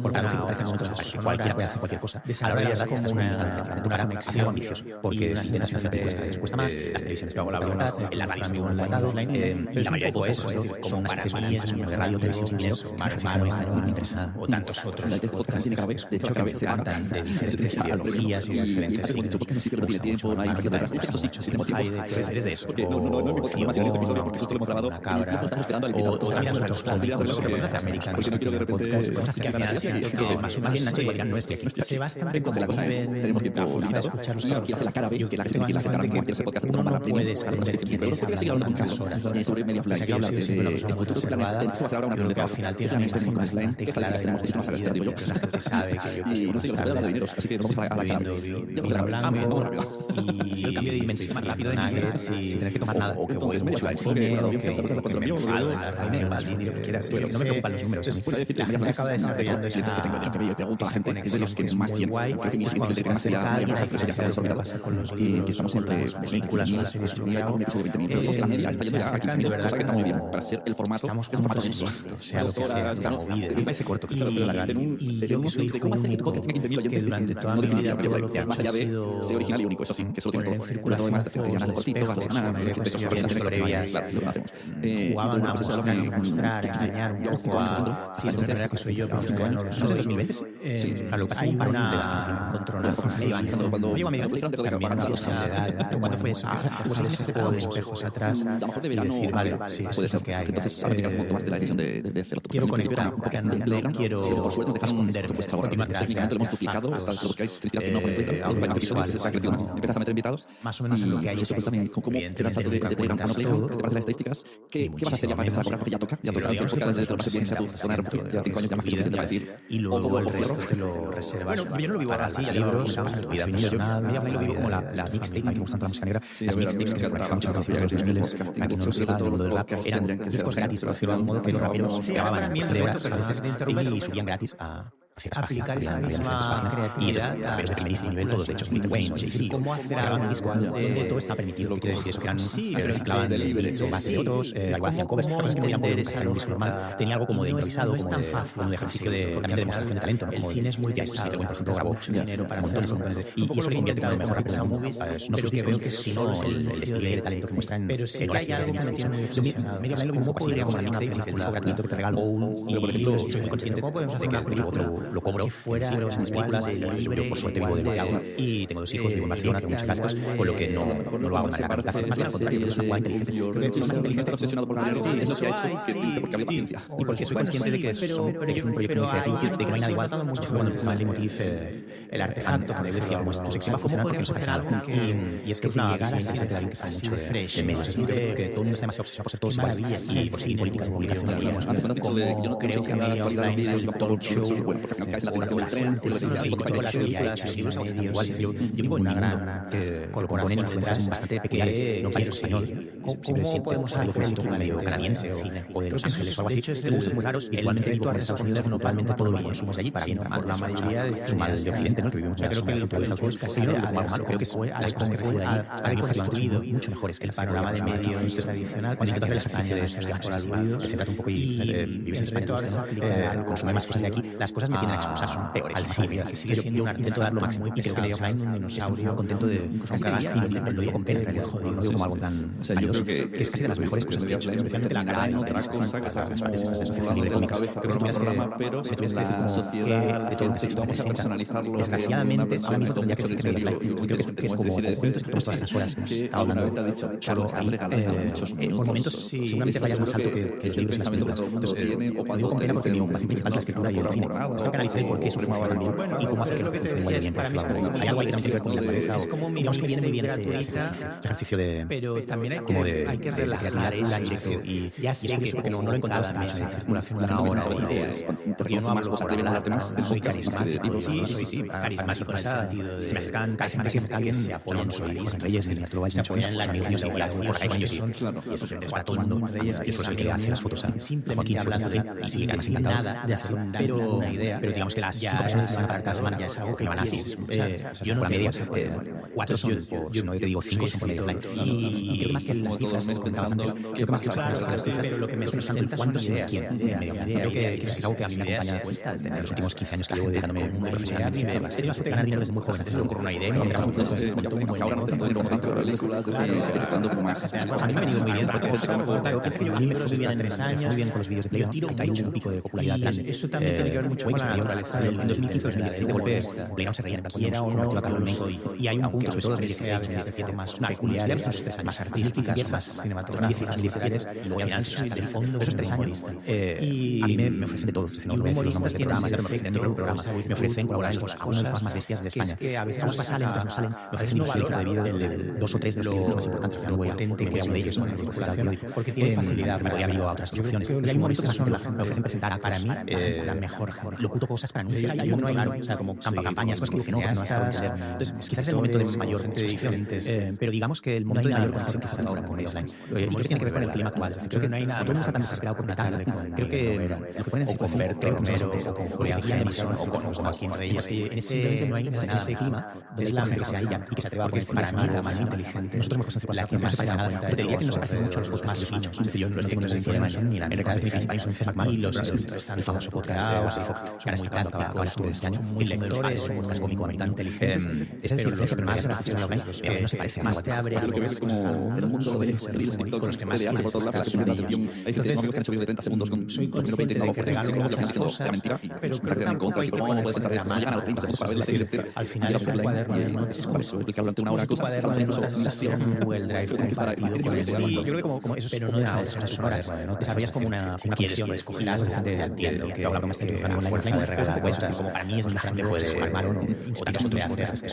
Speaker 2: por paradójico parece momentos que cualquiera puede hacer cualquier cosa. A la hora de verdad que estás una anexión ambicioso, porque si intentas hacer cuesta más, las televisiones te hago la voluntad, en la radio es muy montado, y la mayoría de podcasts, es decir, son una especie de radio, televisión sin dinero, no está muy interesada, o tantos otros. Este podcast tiene cada vez, de hecho, cada vez se cantan de diferentes ideologías y diferentes signos. No tiene tiempo, no hay detrás. Esto sí, si tenemos tiempo. Eres de eso. Porque no me puedo más en este episodio, porque esto lo hemos grabado y estamos esperando al invitado. O también los clásicos americanos. Porque no quiero de repente que al final siento que más bien Nacho igual dirán no estoy aquí. Se bastante como la cosa es, tenemos tiempo limitado y quiero hacer la cara B, que la gente quiere aceptar a cualquier podcast de más puedes aprender quién es, porque seguir hablando con horas sobre media offline, quiero hablar de futuros planes, esto va a ser ahora una reunión de trabajo, al final tiene planes de offline, qué estadísticas tenemos, esto más a las digo yo, la gente sabe que yo y no sé, nos puede hablar de dineros, así que nos vamos a la cara B, vamos rápido, y el cambio de dimensión más rápido de nuggets sin tener que tomar nada, o que voy mucho al cine, o que me enfado en la reunión, más bien, lo que quieras, no me preocupan los números, la gente acaba desarrollando esa que pregunto a la gente, es de los que más tienen, creo que mi nivel de capacidad, eso ya sabes olvidado, y estamos entre películas, un episodio de 20 minutos, la media está yendo ya a 15 minutos, cosa que está muy bien, para ser el formato, es un formato denso, o sea, lo que sea, está movido, me parece corto, que claro, pero largar, y yo soy ¿cómo hacer que tu podcast tenga 15.000 oyentes? Que durante toda mi vida todo lo que más allá de ser original y único, eso sí, que solo tiene todo, pero todo demás, te ganas el cortito, ganas ganar, que eso es lo previas, lo que hacemos. Jugaban a mostrar, a engañar un poco a si es de verdad que soy yo, pero no lo sé, 2020, a lo que pasa, hay un contronazo, cuando llego a medio cuando fue eso, pues es este juego de espejos atrás, a lo mejor de verano, decir, vale, sí, puede ser que hay. Entonces, ahora tienes un poco más de la decisión de hacerlo. Quiero conectar, porque no quiero esconder, continuar técnicamente lo hemos duplicado, hasta lo que hay inspiración audiovisual, empiezas a meter invitados, más o menos en lo que hay es también cómo te das salto de Playground a Playground, que te parece las estadísticas, ¿qué vas a hacer ya para empezar a cobrar? Porque ya toca desde que vienes a tu zona de refugio, ya 5 años ya más que suficiente para decir, y luego el resto te lo reservas. Bueno, yo no lo vivo así, libros, cuidado, yo lo vivo como la mixtape, que me gustan toda la música negra, las mixtapes que se manejaban mucho en los 2000, aquí no lo sepa, el mundo del rap, eran discos gratis, por decirlo de algún modo, que los raperos grababan de horas y subían gratis a aplicar esa misma creatividad a de primerísimo nivel, todos de hecho, Smith Wayne, sí, cómo hacer un disco donde todo está permitido, quiere decir eso, que eran reciclaban bases de otros, igual hacían covers, pero es que podían poder hacer un disco normal, tenía algo como de improvisado, como de ejercicio también de demostración de talento, el cine es muy pesado, te cuentas, grabó dinero para montones de y eso le convierte en el mejor rapero movies, no sus discos, sino el despliegue de talento que muestran en horas y horas de mixtapes. Medio online lo podría como una mixtape, el disco gratuito que te regalo, y por ejemplo, soy muy consciente de que otro lo cobro fuera en las películas y yo por suerte vivo de lo que hago y tengo 2 hijos, vivo en Barcelona, tengo muchos gastos, con lo que no lo hago de manera placer, más bien al contrario, es una jugada inteligente, creo que es más inteligente obsesionado por el es lo que ha hecho porque había paciencia y porque soy consciente de que es un proyecto muy creativo, de que no hay nada igual cuando empezó el leitmotiv, el artefacto, cuando yo decía, como tu sección va a funcionar porque nos ha empezado y es que es una visión interesante de alguien que sabe mucho de medios, es decir, que todo el mundo está demasiado obsesionado por ser todos iguales y por seguir políticas de publicación, como creo que media offline es un talk show
Speaker 4: al final caes en la tentación del tren, o las películas,
Speaker 2: yo vivo en una gran componen influencias bastante peculiares, no parece español. ¿Cómo podemos hacer el cine medio canadiense o de Los Ángeles o algo así? Tengo gustos muy raros y igualmente vivo en Estados Unidos, normalmente todo lo consumos de allí para bien o mal. La mayoría de Occidente, ¿no? Que vivimos en creo que lo que Estados Unidos casi no lo malo, creo que es las cosas que recibe de allí ha construido mucho mejores que el panorama de medios tradicional. Cuando intentas hacer el ejercicio de céntrate un poco y vives en España, consumir más cosas de aquí, las cosas me tienden a expulsar, son peores. Que sigue siendo un intento dar lo máximo y creo que leo un dinosaurio contento de lo digo con pena, en realidad, lo digo como algo tan valioso, que es casi de las mejores cosas que he hecho, especialmente la cara de otra cosa que está las partes estas de asociación libre cómicas. Creo que si tuvieras que decir como de todo lo que se vamos a personalizarlo, desgraciadamente ahora mismo tendría que decir que es media fly. Creo que es como conjuntos que todas las horas hemos estado hablando solo ahí. Por momentos seguramente vayas más alto que los libros y las películas. Entonces, lo digo con pena porque mi ocupación principal es la escritura y el cine. Esto que analizar por qué eso funciona tan bien y cómo hacer que funcione igual de bien. Hay algo ahí que no tiene que ver con la cabeza. Es como digamos que viene muy bien ese ejercicio de pero también hay que relajar eso y ya sé que porque no lo he encontrado en mesa de circulación una hora de ideas. Porque yo no hablo por hablar, soy carismático. Sí, carismático en ese sentido. Se me acercan carismáticos, alguien se apoyan sobre Luis Reyes, de Arturo Valls, muchos amigos míos y eso se para todo el mundo. Reyes, que es el que hace las fotos simplemente hablando de y ganas nada de hacerlo, pero digamos que las 5 personas que se van para cada semana ya es algo que van así. Yo no te digo 4 son por, no te digo 5 son por medio. Y creo que más que las cifras que comentabas antes, creo que más que las cifras, pero lo que me sustenta cuánto se quién. Creo que es algo que a mí me acompaña en los últimos 15 años que llevo dedicándome muy profesionalmente. He tenido la suerte de ganar dinero desde muy joven. Antes se me ocurre una idea y me entraba un proceso.
Speaker 4: Ahora no te pueden como tanto películas, estando como más.
Speaker 2: A mí me ha venido muy bien porque piensa que yo a mí me fue muy bien en 3 años, muy bien con los vídeos de Play, tiro un pico de popularidad grande. Eso también tiene que ver mucho con la naturaleza. En 2015-2016 de golpe, Play no se reía, quiera o no, y hay un punto, sobre todo 2016, 2017, más peculiar, esos 3 años más artísticas, más cinematográficas, 2017, y luego al final, de fondo, esos 3 años, a mí me ofrecen de todo. No voy a decir los nombres de programas, me ofrecen de programas, me ofrecen colaborar en los cosas más bestias de España. Que a veces salen, otras no salen, me ofrecen un proyecto de vídeo de 2 o 3 de los proyectos más importantes, pero no voy a potente que uno de ellos, porque tiene facilidad, me voy a abrir a otras opciones. Y hay momentos que me ofrecen presentar para mí la mejor, locuto cosas para anuncios, hay un momento raro, o sea, como campañas, cosas que digo que no estás. Entonces, quizás es el momento de mayor exposición, pero digamos que el momento de mayor conexión que está ahora con Island. Y creo que tiene que ver con el clima actual. Creo que no hay nada. Todo el mundo está tan desesperado por Natal. Creo que lo que ponen en con Bert, creo que antes, o con Julián Gemison, o con Joaquín Reyes, que en ese clima es la gente que sea ella y que se atreva, porque es para mí la más inteligente. Nosotros hemos conocido la que más se parece nada. Te diría que nos parecen mucho los más de niños. Es decir, yo no tengo ni idea ni la mercado de mi principal influencia McMahon y los escritores están el famoso podcast ahora está acaba de este año muy lectores, un podcast cómico americano inteligente. Esa es mi influencia, pero más no se parece a más te abre algo que es como el mundo de los que más quieres por todos lados, hay gente que han hecho vídeos de 30 segundos con soy consciente de que regalo muchas cosas, pero creo que tampoco hay que ponerse de la mano al final es un cuaderno de notas, es como explicarlo ante una hora, tu cuaderno de notas en Google Drive compartido. Sí, yo creo que como eso, pero no deja de ser horas, desarrollas como una conexión, escogerás a gente de entiendo que habla más que la fuerza de regalar cosas, como para mí es la gente puede armar o no, inspiras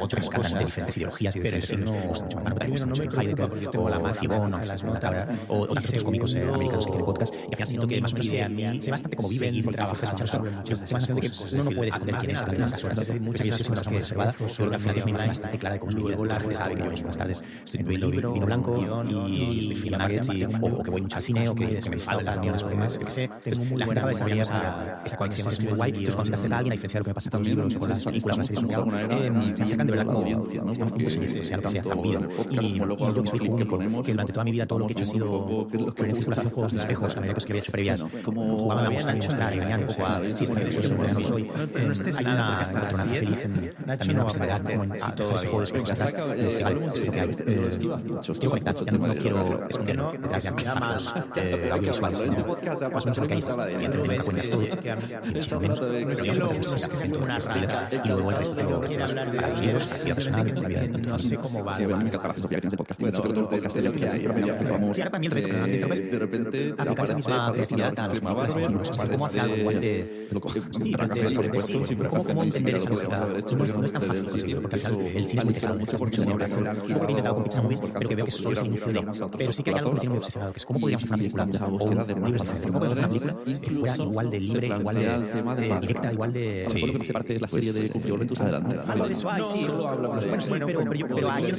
Speaker 2: otros cantan de diferentes ideologías y diferentes signos, también no me Heidegger, porque yo tengo la más las notas, o tantos otros cómicos americanos que tienen podcast, y al final siento que más o menos a mí sé bastante cómo viven, trabajan, sensación de que uno no puede esconder quién es a las horas, muchas veces soy una persona observada, pero que al final tiene una imagen bastante clara de cómo es mi vida, la gente sabe que yo buenas tardes estoy bebiendo vino blanco y estoy filando nuggets, o que voy mucho al cine, o que me falta unas formas, yo que sé, la gente acaba desarrollando esa conexión, es muy guay, entonces cuando se acerca a alguien, a diferencia de lo que me pasa con los libros o con las películas, las series que hago, se acercan de verdad como estamos juntos en esto, sea lo que sea, la movida. Y yo que soy único, que durante toda mi vida todo lo que he hecho ha sido poner en circulación juegos de espejos, americanos que había hecho previas, jugaba a mostrar y venían un poco a sí, está bien, no soy, hay una encontronaza feliz en también una personalidad como en ese juego de espejos atrás, esto que hay, quiero conectar, no quiero esconderme detrás de amplificadores audiovisuales, más o menos lo que hay es y entre tener cuentas todo, y muchísimo menos, y luego el resto te lo reservas para los libros, para la vida personal, para la vida no sé cómo va.
Speaker 4: Sí, a mí me encanta la filosofía que tienes de podcasting, sobre todo el podcasting, lo que sea, y ahora para mí el reto, de repente aplicar esa misma creatividad a los programas, cómo hacer algo igual de cómo entender esa lógica, no es tan fácil conseguirlo, porque al final el cine es muy pesado, necesitas mucho dinero, algo que he intentado con Pizza Movies, pero que veo que solo es el inicio de, pero sí que hay algo que tiene muy obsesionado, que es cómo podríamos hacer una película, o un libro de cómo podríamos hacer una película que fuera igual de libre, igual de
Speaker 2: directa, igual de...
Speaker 4: Lo que más se parece es la serie de Kung Fu Juventus. Adelante.
Speaker 2: Algo de eso hay, sí.
Speaker 4: Solo habla de...
Speaker 2: Pero ahí no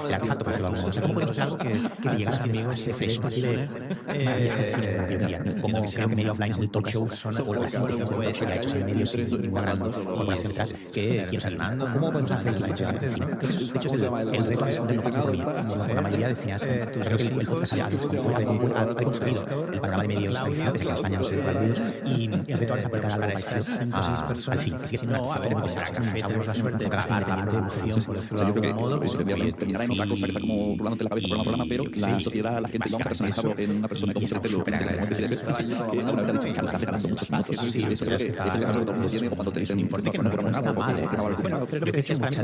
Speaker 2: el artefacto, por ejemplo. ¿Cómo podemos hacer algo que te llegara a ese fresh, así de... Como creo que Media Offline es el talk show, o la síntesis de lo que se ha hecho en medios sin ninguna gran corporación detrás, que quiero salir. ¿Cómo podemos hacer que de hecho es el reto de lo que la mayoría de cineastas, creo que el podcast ha construido el panorama de medios tradicionales, que en España no se dedica al vídeo, y el reto ahora es aplicar algo parecido al cine, que sigue siendo un artefacto, pero que se la suerte de cada independiente de emoción, por decirlo de algún modo, que
Speaker 4: terminará en otra cosa que está como rulándote la cabeza programa, pero la sociedad, la gente, vamos a personalizarlo en una persona como Pelo, que alguna vez ha dicho, Carlos, estás regalando muchos minutos. Sí, eso creo que es el caso que todo el mundo tiene cuando te dicen, no importa que no está mal. Bueno, pero lo que decías para mí no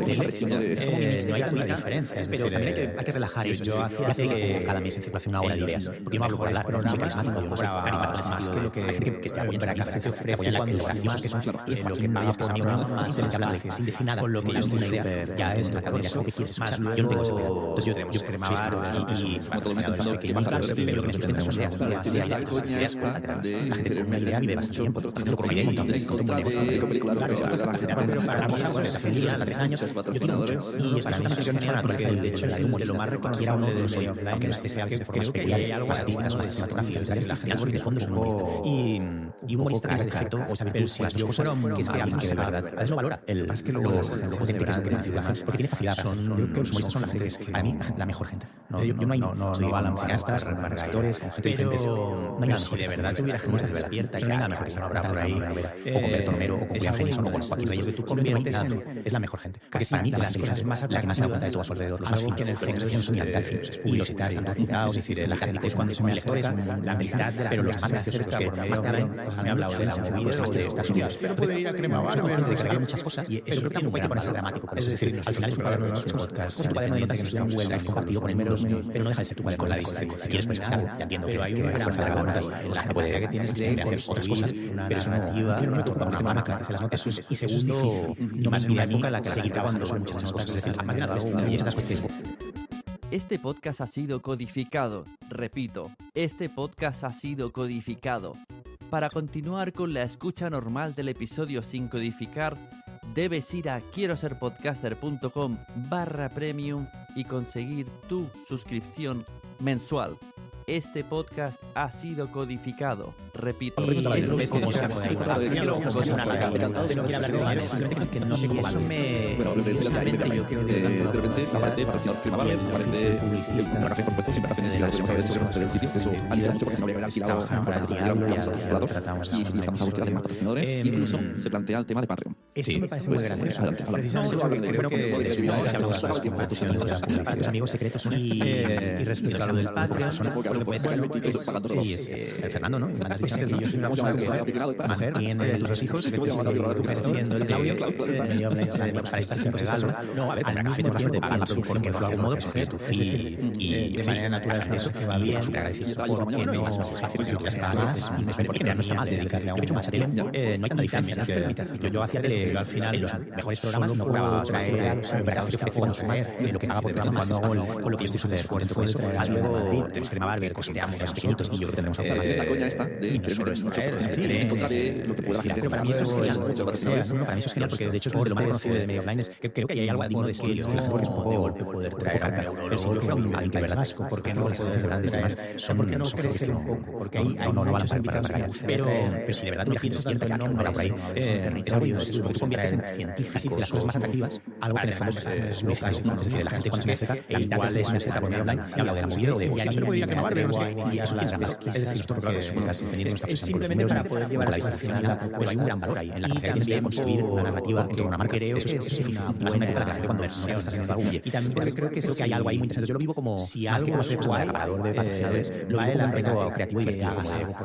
Speaker 4: hay tanta diferencia, pero también hay que relajar eso. Yo hacía que cada mes en circulación una hora de ideas, porque yo no hablo por hablar, no soy carismático, yo no soy carismático, más que lo que se apoya para café te ofrece, apoya lo gracioso que son, lo que más conmigo más el que habla sin decir nada, con lo que yo estoy una idea, ya es lo que quieres escuchar. Yo no tengo esa idea. Entonces yo cremaba y como todo el mundo pensando que lo que me sustenta son ideas. La gente con una idea vive bastante tiempo. Yo con una idea pero para cosas hasta 3 años yo tengo mucho. Y para mí es una naturaleza del hecho de lo más reconocible de Media Offline, aunque no sea algo de forma especial, las artísticas o las cinematográficas, la gente soy de fondo es un humorista. Y un humorista tiene ese defecto o esa virtud, las dos cosas, que es que alguien que de verdad a veces lo valora, lo potente que es porque tiene facilidad. Yo creo que los humoristas son la gente, para mí, la mejor gente. Yo no balan cineastas, actores, con gente diferente. No hay nada mejor. De verdad, tuviera gente despierta, no hay nada mejor que estar ahora por ahí, o con Berto Romero, o con Julián Genison, o con Joaquín Reyes. Es la mejor gente. Es para mí la más inteligente, la que más se da cuenta de todo a su alrededor. Los más finos, son muy alcances. Y los están tanto cuidados, es decir, la gente cuando se me lectores, la habilidad, pero los más graciosos, los que más te hablan, me ha hablado de la movida, los que están estudiados. Pero puede ir a Crema, soy consciente de que hay muchas cosas, y eso creo que tampoco hay que ponerse dramático con eso. Es decir, al final es un cuaderno de notas, es tu cuaderno de notas que nos da un Google Drive compartido con números, pero no deja de ser tu cuaderno con la lista. Si quieres puedes pegar, ya entiendo que hay una fuerza de notas, la gente puede que tienes de hacer otras cosas, pero es una narrativa, una marca que hace las notas, y segundo, no más dinámica la que seguir grabando sobre muchas cosas, es decir, más y estas cuestiones.
Speaker 3: Este podcast ha sido codificado. Repito, este podcast ha sido codificado. Para continuar con la escucha normal del episodio sin codificar, debes ir a quieroserpodcaster.com/premium y conseguir tu suscripción mensual. Este podcast ha sido codificado. Repito,
Speaker 2: es como se puede hablar de dinero, no quiero hablar de simplemente que no sé cómo eso me... Personalmente yo creo que de repente aparece patrocinador firmable, aparece publicista, por supuesto, siempre hacen el sitio, eso ayuda mucho porque se no habría alquilado para y estamos a búsqueda de más patrocinadores, incluso se plantea el tema de Patreon. Esto me parece muy gracioso. Precisamente porque creo que se habla bastante para tus amigos secretos y respecto a lo del Patreon, Fernando, ¿no? Yo soy una persona que tiene los hijos, que haciendo el audio para estas regalos. No, a ver, para café te vas a pagar la producción, que lo hago en modo y de manera natural eso que va bien, súper agradecido. Porque no es más fácil que lo que pagas y me suena porque no está mal dedicarle a un mucha tele. No hay tanta diferencia. Yo hacía tele al final en los mejores programas, no cobraba traer mercados que ofrece consumar lo que paga por programa cuando hago con lo que yo estoy súper contento con eso. Luego tenemos Crema Barber, costeamos los pequeñitos y yo creo que tenemos
Speaker 4: algo más. Es la coña esta de encontraré lo que pueda hacer.
Speaker 2: Pero para mí eso es genial. Para mí eso es genial porque de hecho es lo más conocido de Media Offline es que creo que hay algo digno de estudio. Porque es un de golpe poder traer a pero si yo creo que alguien que verdad vasco, porque no las cosas grandes además son porque no crecer un poco, porque hay no van a salir para sacar. Pero si de verdad tú la gente despierta que no va por ahí, es audio, es porque tú conviertes en científico de las cosas más atractivas, algo que en el fondo es lógico, es decir, la gente cuando se me acerca, igual es una escena por Media Offline, y habla de la movida o de hostias, pero podría que no va a ver, y eso quién sabe, es decir, esto porque es casi es simplemente para poder llevar la distancia, pues hay un gran valor ahí, en la capacidad que tienes de construir una narrativa en torno a una marca, creo que es más una para la gente cuando no estás haciendo algo. Y también creo que hay algo ahí muy interesante. Yo lo vivo como si algo como soy preparador de patrocinadores, lo vivo como un reto creativo y divertido.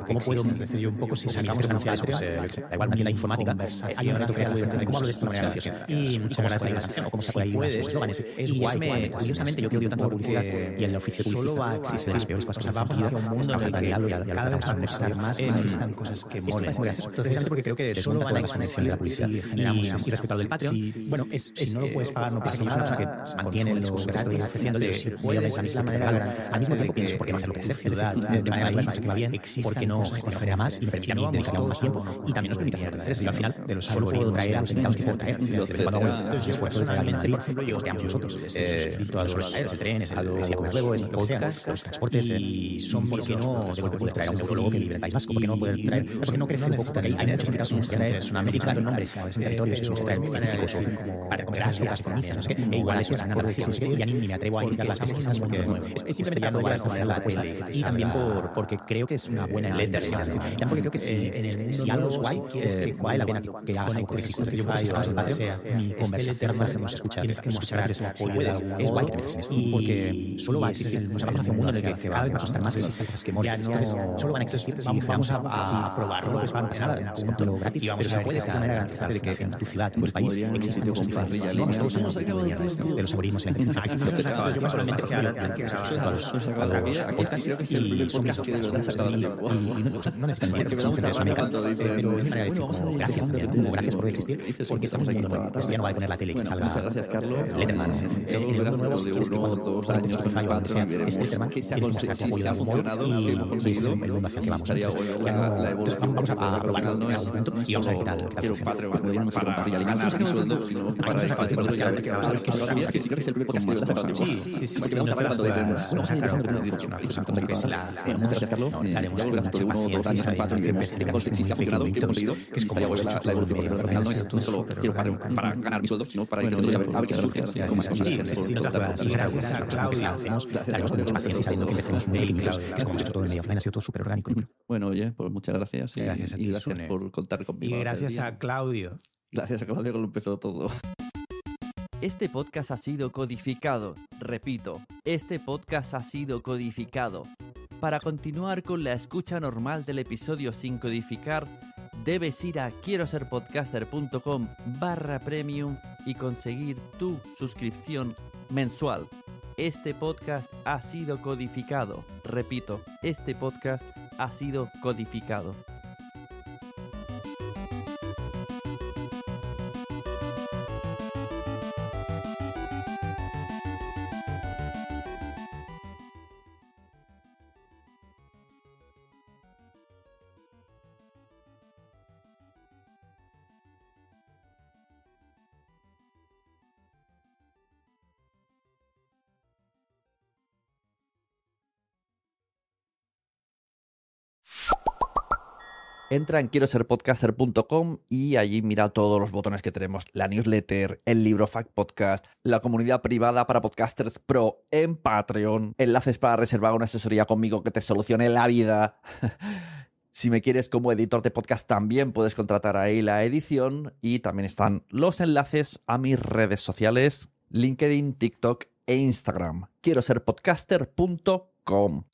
Speaker 2: ¿Cómo puedo decir yo un poco si sacamos anunciar esto? Da igual una tienda informática, hay un reto creativo divertido. ¿Cómo hablo de esto de manera graciosa? Y muchas gracias o cómo se puede ayudar a esos eslóganes. Es guay, curiosamente yo que odio tanto la publicidad y el oficio publicista de las peores cosas que vamos hacia un mundo en el que cada vez va a costar más más existan cosas que molen. Entonces, porque creo que solo van a existir de la publicidad. Y respecto a lo del Patreon, bueno, si no lo puedes pagar, no pasa nada. Yo soy una persona que mantiene lo que estoy ofreciendo, voy a pensar la manera. Al mismo tiempo pienso, ¿por qué no hacerlo crecer? De manera más que va bien, ¿por qué no gestionar más y me permite a mí dedicarle más tiempo? Y también nos permite hacer crecer. Y al final, solo puedo traer a los invitados que puedo traer. Cuando hago el esfuerzo de traer a alguien a Madrid, y costeamos nosotros. A los trenes, el luego el podcast, los transportes, y son porque no se puede traer a un neurólogo que vive en el País Vasco, porque no poder traer, porque no crece un poco, porque hay muchos invitados que nos traen son americanos, nombres de territorios, eso se trae científicos o para conferencias, economistas, no sé qué, e igual eso están ganando y ya ni me atrevo a ir a las pesquisas porque es simplemente ya no va a estar la apuesta, y también porque creo que es una buena inversión, y también porque creo que si algo es guay, es que vale la pena que hagas algo, porque si yo sacamos el Patreon, mi conversación no dejemos escuchar, tienes que mostrar ese apoyo, es guay que te metes en esto, porque solo va a existir, nos vamos hacia un mundo en el que cada vez va a costar más, existen cosas que molen, entonces solo van a existir, vamos a probarlo, pues no pasa nada, un punto gratis, pero se puede de cada manera garantizar de que en tu ciudad, en tu país, existen cosas diferentes. No, todos somos de los algoritmos y la inteligencia. Yo solamente que a los podcasts y son casos que no necesitan dinero, porque son gente americana, pero es mi manera de decir como gracias también, como gracias por existir, porque estamos en un mundo nuevo. Esto ya no va a poner la tele que salga Letterman, en el mundo nuevo, si quieres que cuando pongas Spotify o donde sea, es Letterman, tienes que mostrarte apoyo de algún modo y es el mundo hacia el que vamos. Entonces vamos a probarlo en algún momento y vamos a ver qué tal funciona.
Speaker 4: para ganar mi sueldo, sino para ir a ver qué surge, con más cosas.
Speaker 2: Gracias a Claudia, la haremos con mucha paciencia, sabiendo que empecemos muy pequeñitos, que es como hemos hecho todo en medio offline, ha sido todo súper orgánico.
Speaker 4: Bueno, oye, pues muchas gracias.
Speaker 2: Gracias a ti,
Speaker 4: gracias por contar conmigo.
Speaker 2: Y gracias a Claudio.
Speaker 4: Gracias a Claudio que lo empezó todo.
Speaker 3: Este podcast ha sido codificado. Repito, este podcast ha sido codificado. Para continuar con la escucha normal del episodio sin codificar, debes ir a quieroserpodcaster.com/premium y conseguir tu suscripción mensual. Este podcast ha sido codificado. Repito, este podcast ha sido codificado.
Speaker 1: Entra en quieroserpodcaster.com y allí mira todos los botones que tenemos. La newsletter, el libro Fact Podcast, la comunidad privada para podcasters pro en Patreon, enlaces para reservar una asesoría conmigo que te solucione la vida. Si me quieres como editor de podcast también puedes contratar ahí la edición y también están los enlaces a mis redes sociales, LinkedIn, TikTok e Instagram. Quieroserpodcaster.com.